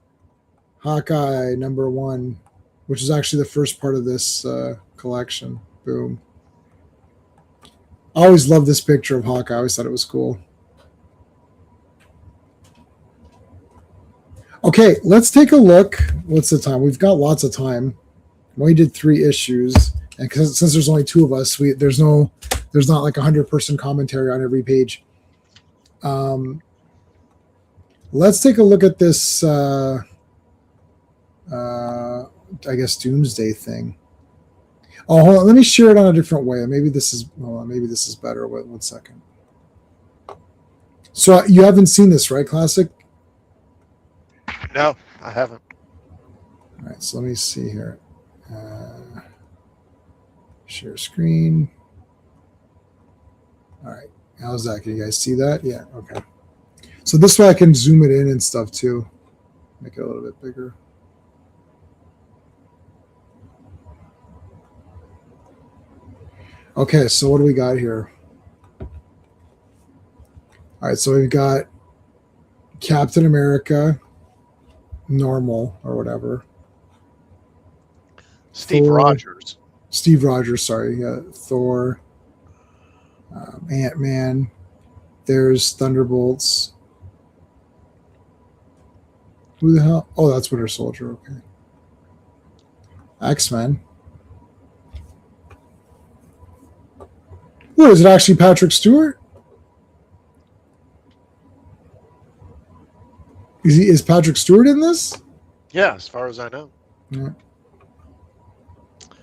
Hawkeye #1, which is actually the first part of this collection. Boom. I always loved this picture of Hawkeye. I always thought it was cool. Okay, let's take a look. What's the time? We've got lots of time. We did 3 issues, and since there's only 2 of us, there's no There's not like 100-person commentary on every page. Let's take a look at this. I guess Doomsday thing. Oh, hold on. Let me share it on a different way. Maybe this is. Hold on. Maybe this is better. Wait 1 second. So you haven't seen this, right, Classic? No, I haven't. All right. So let me see here. Share screen. All right. How's that? Can you guys see that? Yeah. Okay. So this way I can zoom it in and stuff too. Make it a little bit bigger. Okay, so what do we got here? All right, so we've got Captain America, normal or whatever. Steve Rogers. Steve Rogers, sorry. Yeah, Thor, Ant-Man. There's Thunderbolts. Who the hell? Oh, that's Winter Soldier. Okay. X-Men. What, is it actually Patrick Stewart? Is Patrick Stewart in this? Yeah, as far as I know. Yeah.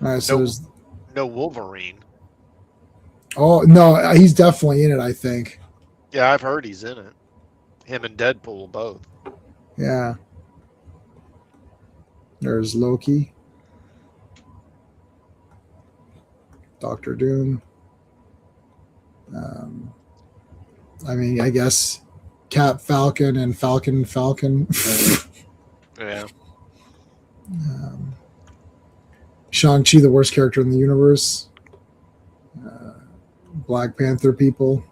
All right, so no Wolverine. Oh no, he's definitely in it, I think. Yeah, I've heard he's in it. Him and Deadpool both. Yeah. There's Loki. Doctor Doom. I mean, I guess Cap Falcon and Falcon. Yeah. Shang-Chi, the worst character in the universe. Black Panther people.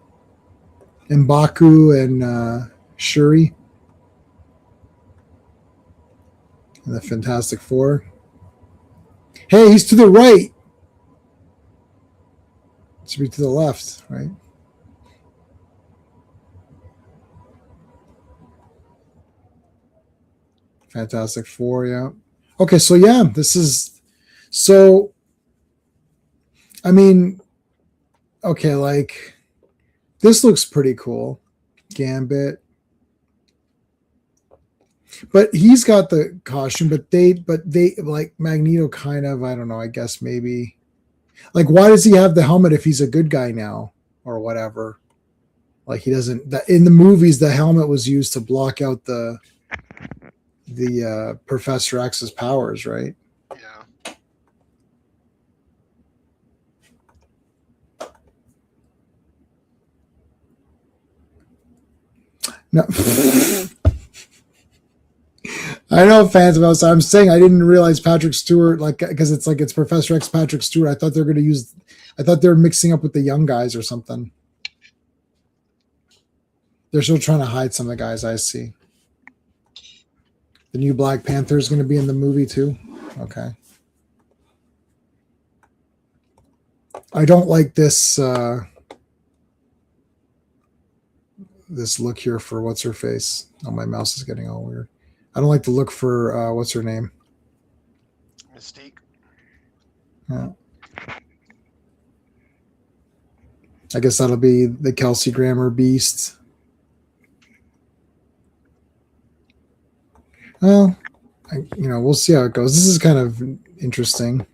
M'Baku and Shuri. And the Fantastic Four. Hey, he's to the right. It should be to the left, right? Fantastic Four, yeah. Okay, so yeah, this is so. I mean, okay, like this looks pretty cool, Gambit. But he's got the costume, but they like Magneto kind of, I don't know, I guess maybe. Like, why does he have the helmet if he's a good guy now or whatever? Like, he doesn't. In the movies, the helmet was used to block out the Professor X's powers, right? Yeah. No. I know fans about. So I'm saying I didn't realize Patrick Stewart, like, because it's Professor X Patrick Stewart. I thought they were going to use. I thought they were mixing up with the young guys or something. They're still trying to hide some of the guys. I see. The new Black Panther is going to be in the movie too. Okay. I don't like this. This look here for what's her face. Oh, my mouse is getting all weird. I don't like the look for what's her name? Mystique. Yeah. I guess that'll be the Kelsey Grammer Beast. Well, we'll see how it goes. This is kind of interesting.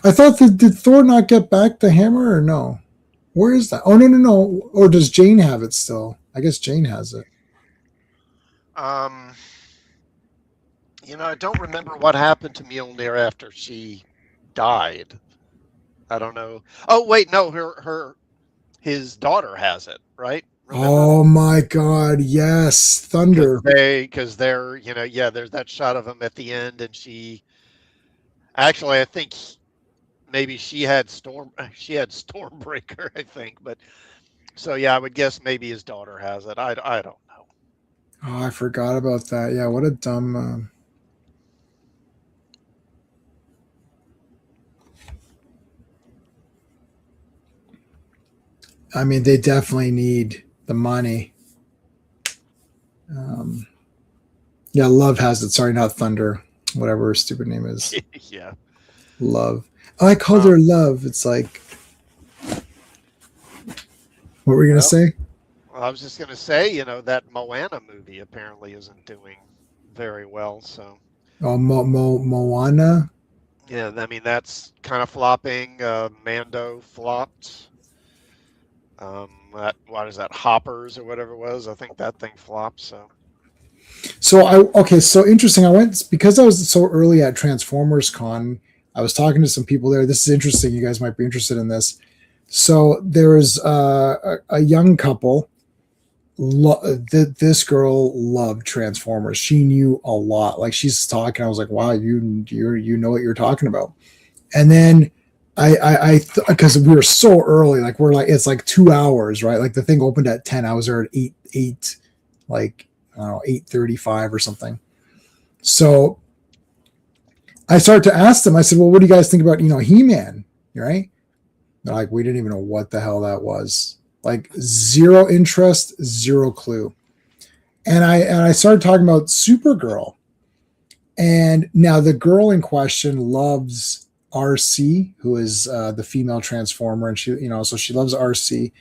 I thought did Thor not get back the hammer or no? Where is that? Oh, no. Or does Jane have it still? I guess Jane has it. I don't remember what happened to Mjolnir after she died. I don't know. Oh, wait, no, his daughter has it, right? Remember? Oh my God! Yes, Thunder. Because they're, there's that shot of him at the end, and I think maybe she had Stormbreaker, I think, but so yeah, I would guess maybe his daughter has it. I don't know. Oh, I forgot about that. Yeah, what a dumb. I mean, they definitely need the money. Yeah, Love has it. Sorry, not Thunder. Whatever her stupid name is. Yeah. Love. Oh, I called her Love. It's like, What were you gonna say? Well, I was just gonna say, that Moana movie apparently isn't doing very well. So Oh, Moana. yeah, I mean that's kind of flopping. Mando flopped. What is that? Hoppers or whatever it was. I think that thing flopped. So So so interesting. I went because I was so early at Transformers Con. I was talking to some people there. This is interesting. You guys might be interested in this. So there was a young couple. This girl loved Transformers. She knew a lot. Like she's talking, I was like, "Wow, you know what you're talking about." And then because we were so early, like it's like 2 hours, right? Like the thing opened at 10. I was there at eight, like I don't know, 8:35 or something. So I started to ask them. I said, "Well, what do you guys think about He-Man?" Right? They're like, "We didn't even know what the hell that was." Like zero interest, zero clue. And I started talking about Supergirl. And now the girl in question loves RC, who is the female Transformer, and so she loves RC,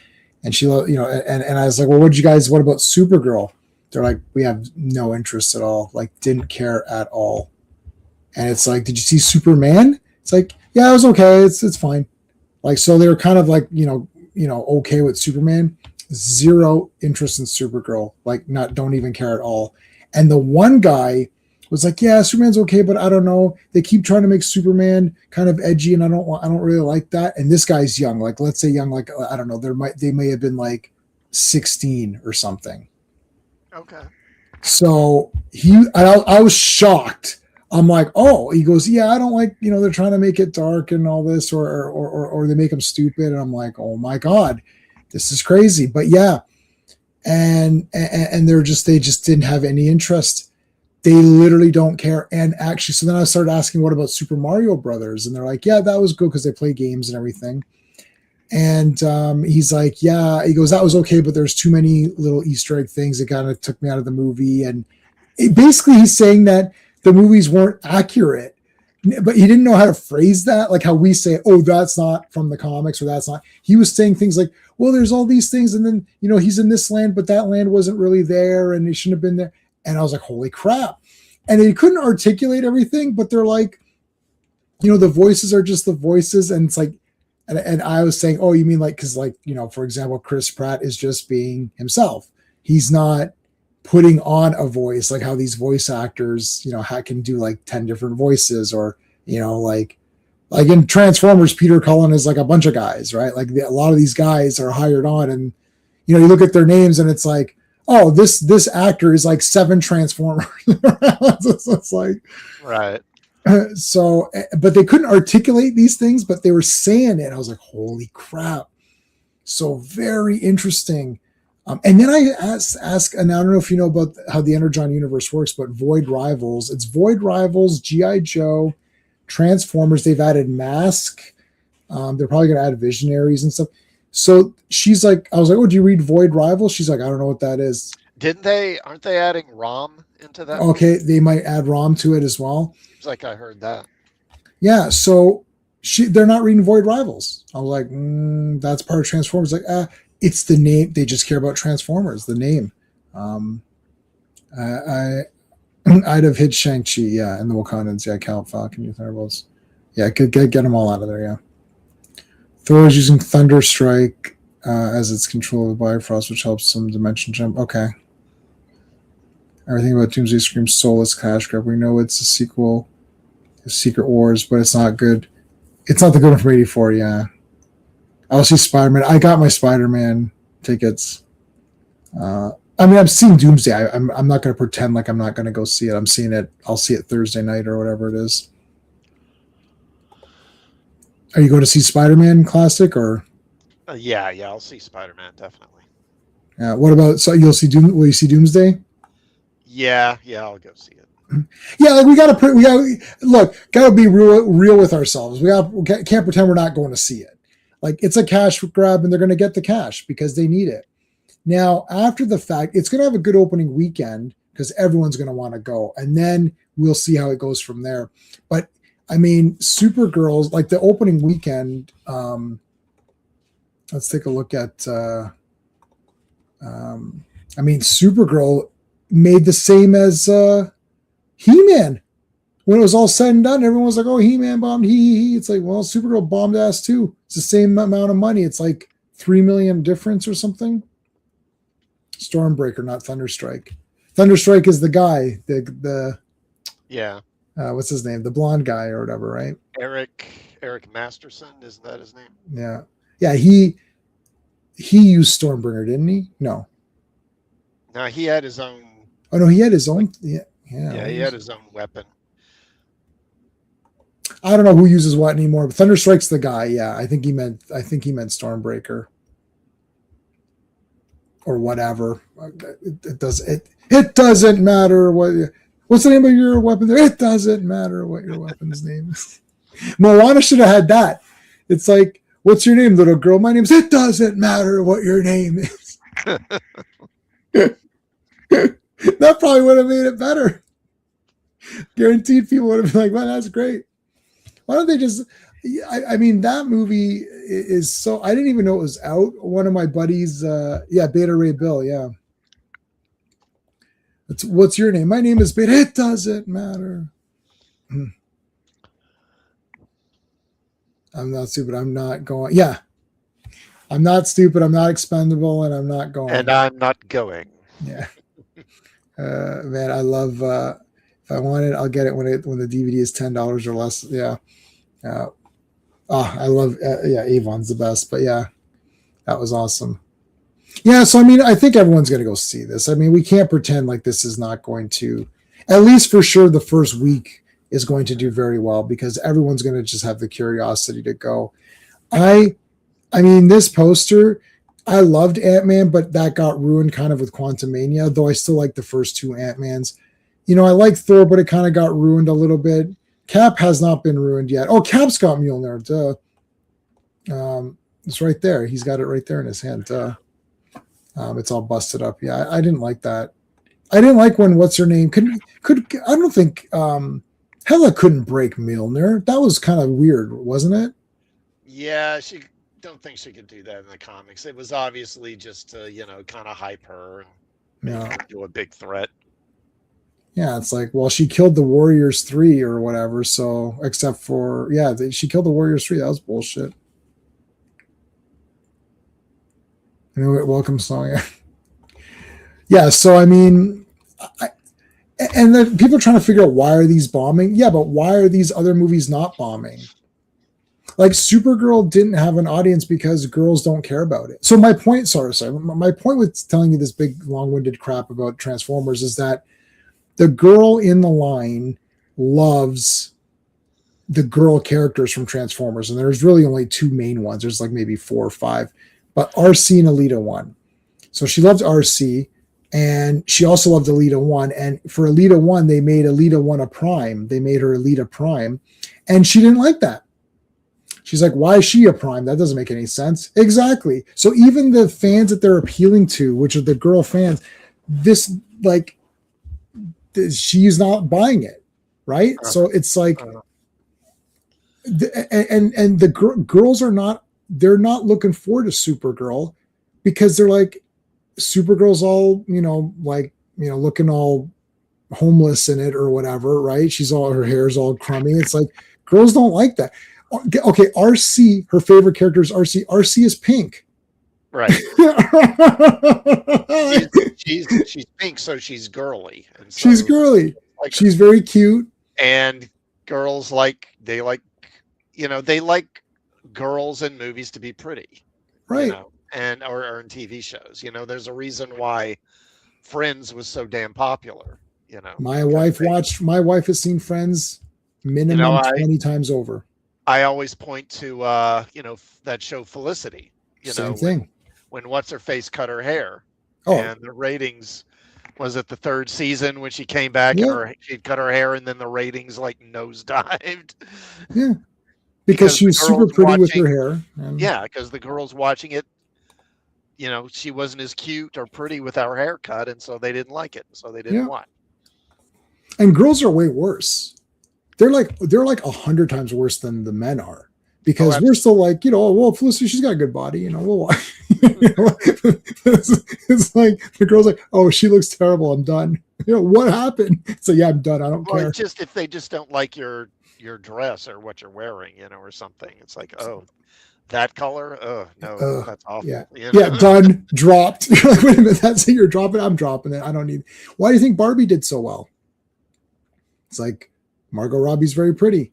and and I was like, well, what about Supergirl? They're like, we have no interest at all, like didn't care at all. And it's like, did you see Superman? It's like, yeah, it was okay, it's fine. Like, so they were kind of like, okay with Superman, zero interest in Supergirl, like don't even care at all. And the one guy was like, yeah, Superman's okay, but I don't know. They keep trying to make Superman kind of edgy, and I don't really like that. And this guy's young, like let's say young, like I don't know, they may have been like 16 or something. okay. So I was shocked. I'm like, oh, he goes, yeah, I don't like, they're trying to make it dark and all this, or they make them stupid. And I'm like, oh my God, this is crazy. But yeah. And they just didn't have any interest. They literally don't care. And actually, so then I started asking, what about Super Mario Brothers? And they're like, yeah, that was good because they play games and everything. And he's like, yeah, he goes, that was okay, but there's too many little Easter egg things that kind of took me out of the movie. And basically he's saying that the movies weren't accurate, but he didn't know how to phrase that, like how we say, oh, that's not from the comics, or that's not. He was saying things like, well, there's all these things, and then he's in this land, but that land wasn't really there, and he shouldn't have been there. And I was like, holy crap. And they couldn't articulate everything, but they're like, the voices are just the voices. And it's like, and I was saying, oh, you mean like, because like, for example, Chris Pratt is just being himself. He's not putting on a voice like how these voice actors, can do like 10 different voices, or, like in Transformers, Peter Cullen is like a bunch of guys, right? Like a lot of these guys are hired on, and, you look at their names and it's like, oh, this actor is like 7 Transformers. It's like, right. So, but they couldn't articulate these things, but they were saying it. I was like, holy crap. So very interesting. And then I ask, and I don't know if you know about how the Energon universe works, but Void Rivals, it's Void Rivals, G.I. Joe, Transformers. They've added Mask. They're probably going to add Visionaries and stuff. So she's like, I was like, oh, do you read Void Rivals? She's like, I don't know what that is. Aren't they adding ROM into that? Okay. They might add ROM to it as well. Seems like I heard that. Yeah. So they're not reading Void Rivals. I was like, that's part of Transformers. Like, it's the name. They just care about Transformers, the name. I'd have hit Shang-Chi, yeah, and the Wakandans, yeah, Count Falcon, you Thunderbolts. Yeah, get them all out of there, yeah. Thor is using Thunder Strike as its control of Bifrost, which helps some dimension jump. Okay. Everything about Doomsday screams soulless cash grab. We know it's a sequel to Secret Wars, but it's not good. It's not the good one from 84, yeah. I'll see Spider-Man. I got my Spider-Man tickets. I'm seeing Doomsday. I'm not going to pretend like I'm not going to go see it. I'm seeing it. I'll see it Thursday night or whatever it is. Are you going to see Spider-Man Classic or? Yeah, I'll see Spider-Man definitely. Yeah. What about? So you'll see Will you see Doomsday? Yeah, I'll go see it. Yeah, like we gotta be real with ourselves. We can't pretend we're not going to see it. Like it's a cash grab, and they're going to get the cash because they need it. Now, after the fact, it's going to have a good opening weekend because everyone's going to want to go, and then we'll see how it goes from there. But I mean, Supergirl's like the opening weekend. Let's take a look at I mean, Supergirl made the same as He-Man. When it was all said and done, everyone was like, "Oh, He-Man bombed." He. It's like, well, Supergirl bombed ass too. It's the same amount of money. It's like $3 million difference or something. Stormbreaker, not Thunderstrike. Thunderstrike is the guy. The Yeah. What's his name? The blonde guy or whatever, right? Eric Masterson, isn't that his name? Yeah. Yeah, he used Stormbringer, didn't he? No. No, he had his own. Oh no, he had his own. Yeah. Yeah, he had his own weapon. I don't know who uses what anymore, but Thunderstrike's the guy. Yeah, I think he meant Stormbreaker or whatever. It doesn't matter what's the name of your weapon there. It doesn't matter what your weapon's name is. Moana should have had that. It's like, what's your name, little girl? My name's. It doesn't matter what your name is. That probably would have made it better. Guaranteed people would have been like, well, that's great. Why don't they just, I mean, that movie is so, I didn't even know it was out. One of my buddies, Beta Ray Bill, yeah. What's your name? My name is Beta. It doesn't matter. I'm not stupid. I'm not going. Yeah. I'm not stupid. I'm not expendable, and I'm not going. And I'm not going. Yeah. Man, I love, if I want it, I'll get it when the DVD is $10 or less. Yeah. I love, Avon's the best, but yeah, that was awesome. Yeah. So, I mean, I think everyone's going to go see this. I mean, we can't pretend like this is not going to, at least for sure, the first week is going to do very well because everyone's going to just have the curiosity to go. I mean, this poster, I loved Ant-Man, but that got ruined kind of with Quantumania, though I still like the first two Ant-Mans. You know, I like Thor, but it kind of got ruined a little bit. Cap has not been ruined yet. Oh, Cap's got Mjolnir. Duh. It's right there. He's got it right there in his hand. Duh. It's all busted up. Yeah, I didn't like that. I didn't like when what's her name could. I don't think Hela couldn't break Mjolnir. That was kind of weird, wasn't it? Yeah, don't think she could do that in the comics. It was obviously just to, kind of hype her and make her do a big threat. Yeah, it's like, well, she killed the Warriors 3 or whatever. So, except for, she killed the Warriors 3. That was bullshit. Welcome song. Yeah. Yeah. So, I mean, and then people are trying to figure out why are these bombing? Yeah, but why are these other movies not bombing? Like Supergirl didn't have an audience because girls don't care about it. So my point, my point with telling you this big long-winded crap about Transformers is that the girl in the line loves the girl characters from Transformers. And there's really only two main ones. There's like maybe 4 or 5, but RC and Alita 1. So she loved RC and she also loved Alita 1. And for Alita 1, they made Alita 1 a prime. They made her Alita Prime. And she didn't like that. She's like, why is she a prime? That doesn't make any sense. Exactly. So even the fans that they're appealing to, which are the girl fans, she's not buying it, right? So it's like, the girls they're not looking forward to Supergirl because they're like, Supergirl's all, looking all homeless in it or whatever, right? Her hair's all crummy. It's like, girls don't like that. Okay, RC, her favorite character is RC. RC is pink. Right. she's pink, so she's girly. And so, she's girly. She's very cute. And girls like girls in movies to be pretty. Right. And or in TV shows. There's a reason why Friends was so damn popular. My wife has seen Friends minimum 20 times over. I always point to that show Felicity. Same thing. When what's her face cut her hair. Oh. And the ratings was it the 3rd season when she came back and she'd cut her hair and then the ratings nosedived. Yeah. Because she was super pretty with her hair. Yeah, because the girls watching it, she wasn't as cute or pretty without her hair cut, and so they didn't like it. So they didn't watch. And girls are way worse. They're like 100 times worse than the men are because we're still like, well, Felicity, she's got a good body, we'll it's like the girl's like, oh, she looks terrible, I'm done. What happened? So yeah, I'm done, I don't care. Just if they just don't like your dress or what you're wearing, or something, it's like, oh, that color, oh no, that's awful. Yeah, done, dropped. You're like, wait a minute, that's it, you're dropping, I'm dropping it, I don't need. Why do you think Barbie did so well? It's like, Margot Robbie's very pretty,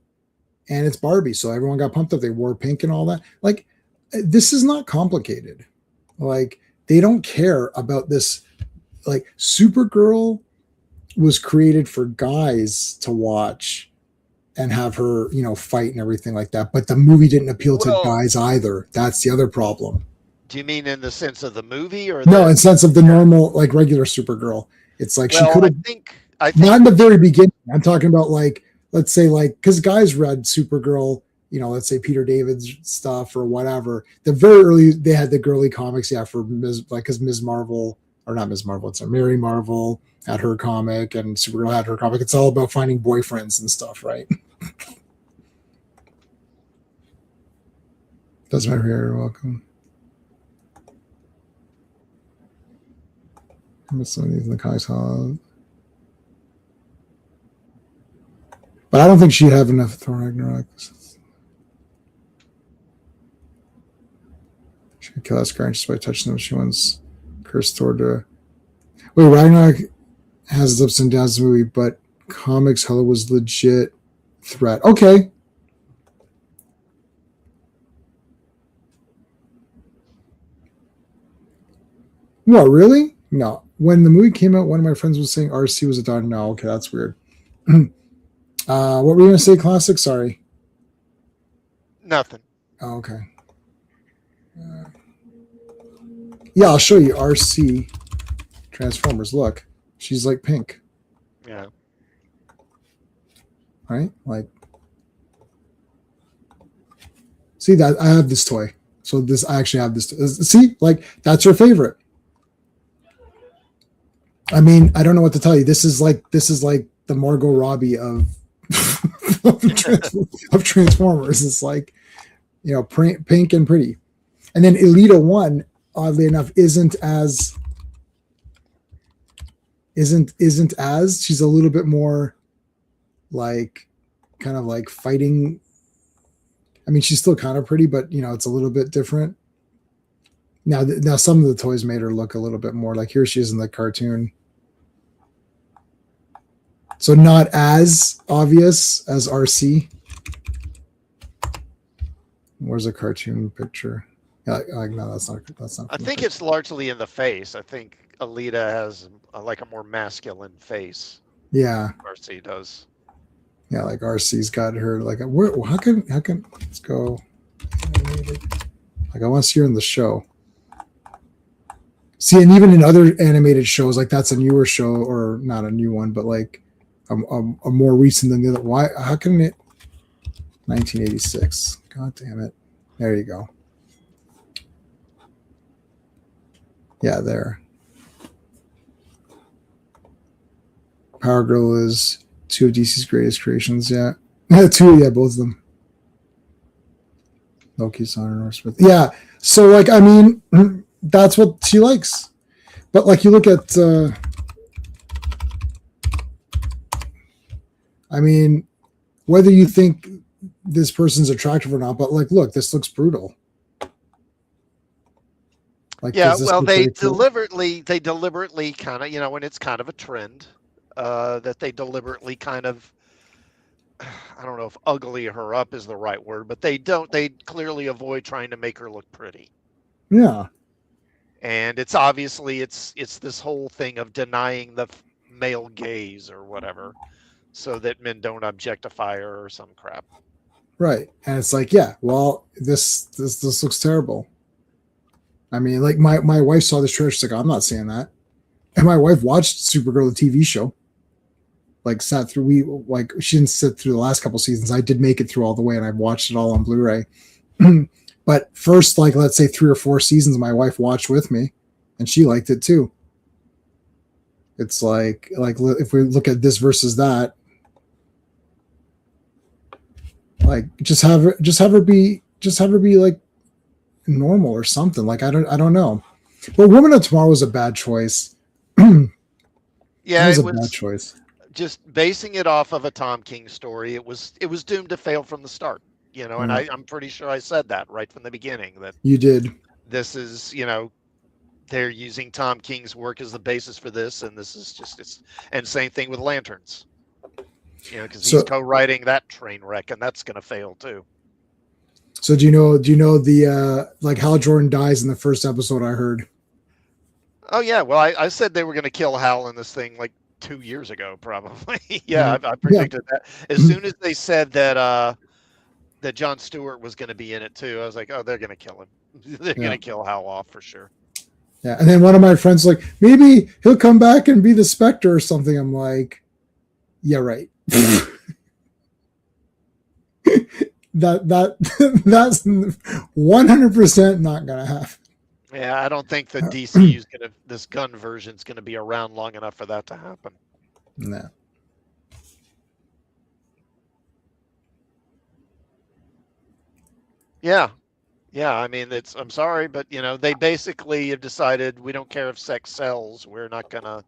and it's Barbie, so everyone got pumped up. They wore pink and all that. Like, this is not complicated. Like, they don't care about this. Like, Supergirl was created for guys to watch and have her, fight and everything like that. But the movie didn't appeal to guys either. That's the other problem. Do you mean in the sense of the movie, or no, in sense of the normal, like, regular Supergirl? It's like, she could have. I think not in the very beginning. I'm talking about, like, let's say, like, because guys read Supergirl, let's say Peter David's stuff or whatever. The very early, they had the girly comics, for because Ms. Marvel, or not Ms. Marvel, it's Mary Marvel had her comic and Supergirl had her comic. It's all about finding boyfriends and stuff, right? That's my hair. Welcome. Some of these in the comics hall. But I don't think she'd have enough Thor Ragnarok. She could kill Asgard just by touching them. She wants cursed Thor to. Wait, Ragnarok has its ups and downs in the movie, but comics Hela was legit threat. Okay. What, really? No. When the movie came out, one of my friends was saying RC was a dog. No, okay, that's weird. What were you going to say, Classic? Sorry. Nothing. Oh, okay. Yeah, I'll show you RC Transformers. Look, she's like pink. Yeah. Right? Like, see that I have this toy. So I actually have this. See, like, that's her favorite. I mean, I don't know what to tell you. This is like the Margot Robbie of Transformers. It's like, pink and pretty. And then Elita 1, oddly enough, isn't as she's a little bit more like kind of like fighting. I mean, she's still kind of pretty, but it's a little bit different. Now some of the toys made her look a little bit more like, here she is in the cartoon. So not as obvious as RC. Where's a cartoon picture? No, that's not. I think it's largely in the face. I think Alita has like a more masculine face. Yeah. RC does. Yeah, like RC's got her like how can let's go. Like, I want to see her in the show. See, and even in other animated shows, like that's a newer show, or not a new one, but like a more recent than the other. Why? How can it? 1986. God damn it! There you go. Yeah, there. Power Girl is two of DC's greatest creations. Yeah, both of them. Loki's on her Smith. Yeah, so like, I mean, that's what she likes. But like, you look at, I mean, whether you think this person's attractive or not, but like, look, this looks brutal. Like, yeah, well, they deliberately kind of, and it's kind of a trend that they deliberately kind of, I don't know if ugly her up is the right word, but they clearly avoid trying to make her look pretty. Yeah. And it's obviously it's this whole thing of denying the male gaze or whatever, so that men don't objectify her or some crap. Right. And it's like, yeah, well, this looks terrible. I mean, like my wife saw this trailer. She's like, I'm not seeing that. And my wife watched Supergirl, the TV show. Like, sat through, she didn't sit through the last couple seasons. I did make it through all the way, and I watched it all on Blu-ray. But first, like, let's say 3 or 4 seasons, my wife watched with me, and she liked it too. It's like if we look at this versus that. Like just have her be like normal or something. Like I don't know. But Woman of Tomorrow was a bad choice. Yeah, That was it a bad was choice. just basing it off of a Tom King story. It was doomed to fail from the start. And I'm pretty sure I said that right from the beginning, that You did. this is, they're using Tom King's work as the basis for this, and this is just and same thing with Lanterns. Because he's So co-writing that train wreck, and that's going to fail too. so do you know the like Hal Jordan dies in the first episode? I heard. Oh yeah, well I said they were going to kill Hal in this thing like 2 years ago, probably. Yeah, I predicted that as soon as they said that that Jon Stewart was going to be in it too. I was like, oh, they're going to kill him. They're going to kill Hal off for sure. Yeah, and then one of my friends was like, maybe he'll come back and be the Spectre or something. I'm like, yeah, right. that's 100% not gonna happen. Yeah, I don't think the DCU's this gun version's gonna be around long enough for that to happen. No. Yeah. I mean, I'm sorry, but they basically have decided we don't care if sex sells. We're not gonna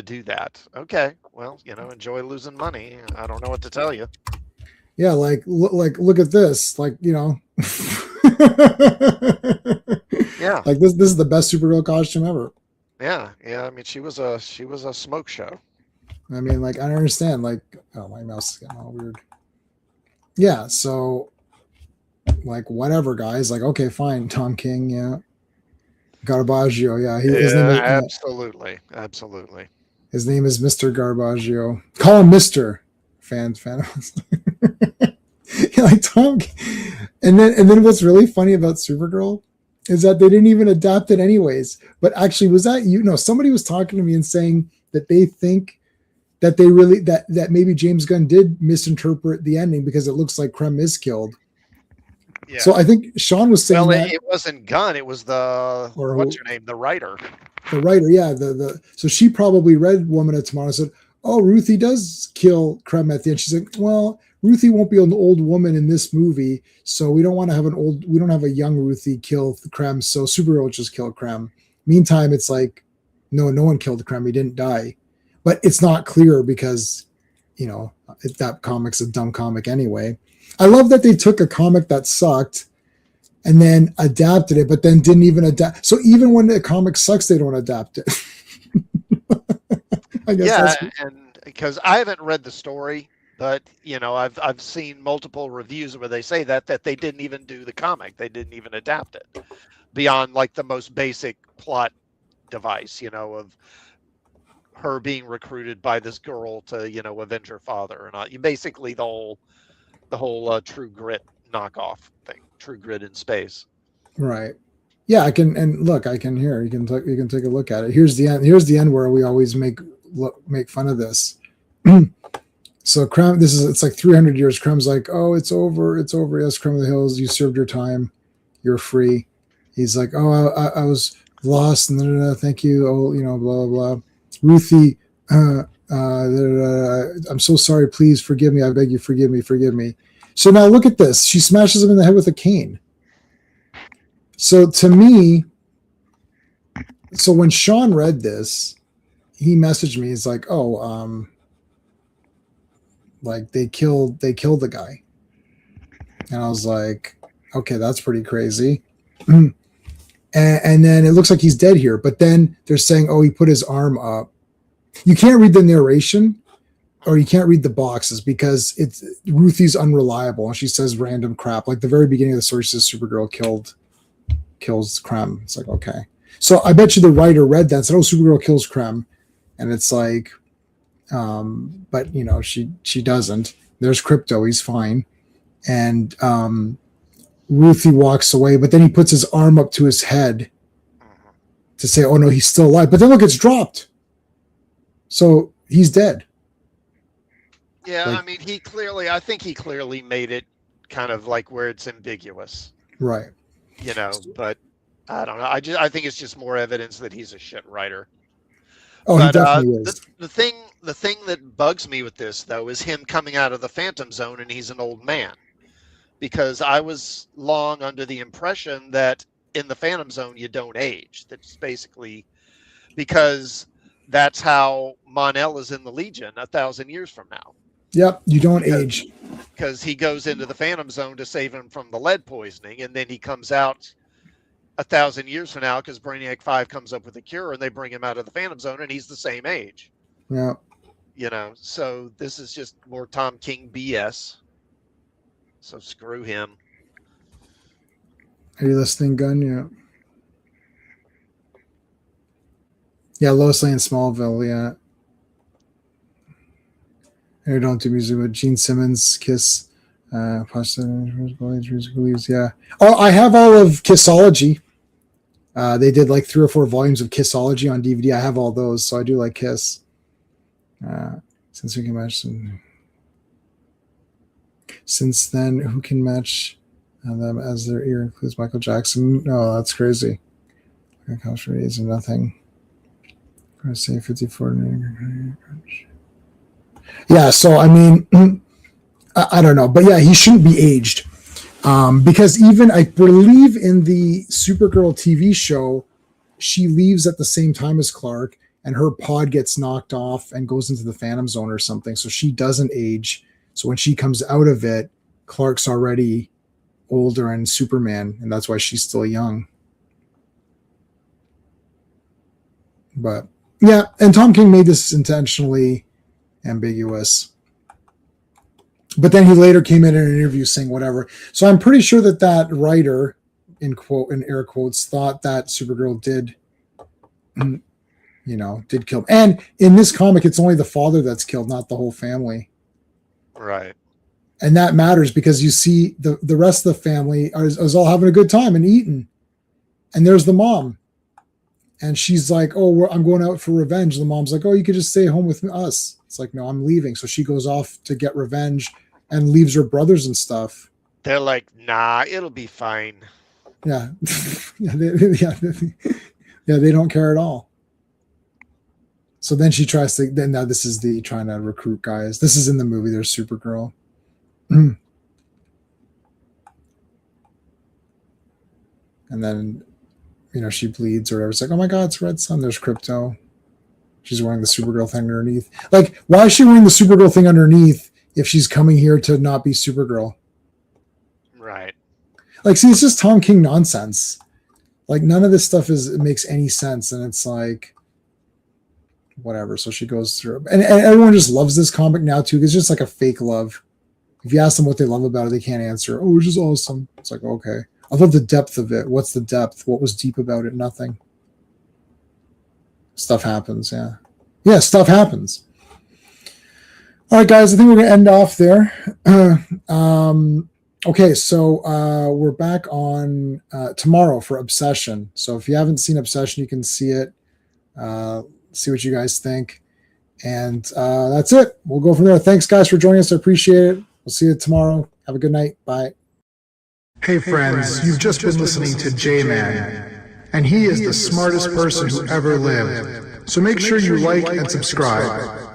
do that. Okay, well, enjoy losing money. I don't know what to tell you. Yeah, like look at this. Like, Yeah. Like this is the best Supergirl costume ever. Yeah. I mean, she was a smoke show. I mean, like, I don't understand. Like, oh, my mouse is getting all weird. Yeah, so like whatever, guys. Like, okay, fine. Tom King, yeah. Garbaggio, yeah. His name is, absolutely. His name is Mr. Garbaggio. Call him Mr. Fan. Yeah, like Tom. And then what's really funny about Supergirl is that they didn't even adapt it anyways. But actually, was that somebody was talking to me and saying that they think that they really that maybe James Gunn did misinterpret the ending because it looks like Krem is killed. Yeah. So I think Sean was saying that it wasn't Gunn, it was what's her name, the writer. The writer, yeah. So she probably read Woman of Tomorrow and said, "Oh, Ruthie does kill Krem at the end." She's like, "Well, Ruthie won't be an old woman in this movie, so we don't want to have we don't have a young Ruthie kill Krem, so Supergirl will just kill Krem." Meantime, it's like, no one killed Krem. He didn't die. But it's not clear because, that comic's a dumb comic anyway. I love that they took a comic that sucked and then adapted it, but then didn't even adapt. So even when the comic sucks, they don't adapt it. I guess and because I haven't read the story, but I've seen multiple reviews where they say that they didn't even do the comic, they didn't even adapt it beyond like the most basic plot device, of her being recruited by this girl to avenge her father or not. You basically the whole True Grit knockoff thing, True Grit in space. Right. Yeah, I can, and look, I can hear. You can take a look at it. Here's the end. Here's the end where we always make fun of this. So Krem, it's like 300 years. Krem's like, oh, it's over. It's over. Yes, Krem of the Hills, you served your time. You're free. He's like, oh, I was lost. And thank you. Oh, blah, blah, blah. Ruthie, I'm so sorry. Please forgive me. I beg you, forgive me. So now look at this. She smashes him in the head with a cane. So to me, when Sean read this, he messaged me. He's like, oh, like they killed the guy. And I was like, okay, that's pretty crazy. And then it looks like he's dead here. But then they're saying, oh, he put his arm up. You can't read the narration or you can't read the boxes because Ruthie's unreliable. And she says random crap. Like the very beginning of the story says Supergirl kills Krem. It's like, okay. So I bet you the writer read that and said, oh, Supergirl kills Krem. And it's like, but she doesn't. There's Crypto. He's fine. And Ruthie walks away, but then he puts his arm up to his head to say, oh no, he's still alive. But then look, it's dropped. So he's dead. Yeah, I mean, I think he clearly made it kind of like where it's ambiguous. Right. But I don't know. I think it's just more evidence that he's a shit writer. Oh, he But definitely is. the thing that bugs me with this though is him coming out of the Phantom Zone and he's an old man. Because I was long under the impression that in the Phantom Zone you don't age. That's basically because that's how Mon-El is in the Legion 1,000 years from now. Yep, you don't age. Because he goes into the Phantom Zone to save him from the lead poisoning, and then he comes out 1,000 years from now because Brainiac 5 comes up with a cure, and they bring him out of the Phantom Zone, and he's the same age. Yeah. You know, so this is just more Tom King BS. So screw him. Are you listening, Gun? Yeah. Yeah, Lois Lane, Smallville, yeah. I don't do music with Gene Simmons, Kiss, musical leaves, yeah. Oh, I have all of Kissology. They did like 3 or 4 volumes of Kissology on DVD. I have all those, so I do like Kiss. Since we can match them. Since then, who can match them as their ear includes Michael Jackson? No, that's crazy. Comes for days and nothing. I'm going to say 54. Yeah, so I mean, I don't know, but yeah, he shouldn't be aged because even I believe in the Supergirl TV show, she leaves at the same time as Clark, and her pod gets knocked off and goes into the Phantom Zone or something, so she doesn't age. So when she comes out of it, Clark's already older and Superman, and that's why she's still young. But yeah, and Tom King made this intentionally ambiguous. But then he later came in an interview saying whatever. So I'm pretty sure that that writer, in air quotes, thought that Supergirl did kill him. And in this comic, it's only the father that's killed, not the whole family. Right. And that matters because you see the rest of the family is all having a good time and eating. And there's the mom. And she's like, oh, I'm going out for revenge. The mom's like, oh, you could just stay home with us. It's like, no, I'm leaving. So she goes off to get revenge and leaves her brothers and stuff. They're like, nah, it'll be fine. Yeah. They don't care at all. So then she tries to, then now this is the trying to recruit guys. This is in the movie. There's Supergirl. And then, she bleeds or whatever. It's like, oh my God, it's Red Sun. There's Crypto. She's wearing the Supergirl thing underneath. Like, why is she wearing the Supergirl thing underneath if she's coming here to not be Supergirl? Right. Like, see, it's just Tom King nonsense. Like, none of this stuff makes any sense. And it's like, whatever. So she goes through. And everyone just loves this comic now, too. It's just like a fake love. If you ask them what they love about it, they can't answer. Oh, it's just awesome. It's like, okay. I love the depth of it. What's the depth? What was deep about it? Nothing. Stuff happens, yeah. Yeah, stuff happens. All right, guys, I think we're going to end off there. Okay, so we're back on tomorrow for Obsession. So if you haven't seen Obsession, you can see it. See what you guys think. And that's it. We'll go from there. Thanks, guys, for joining us. I appreciate it. We'll see you tomorrow. Have a good night. Bye. Hey friends, you've just been listening to J-Man, and he is the smartest person who ever lived. So make sure you like and subscribe.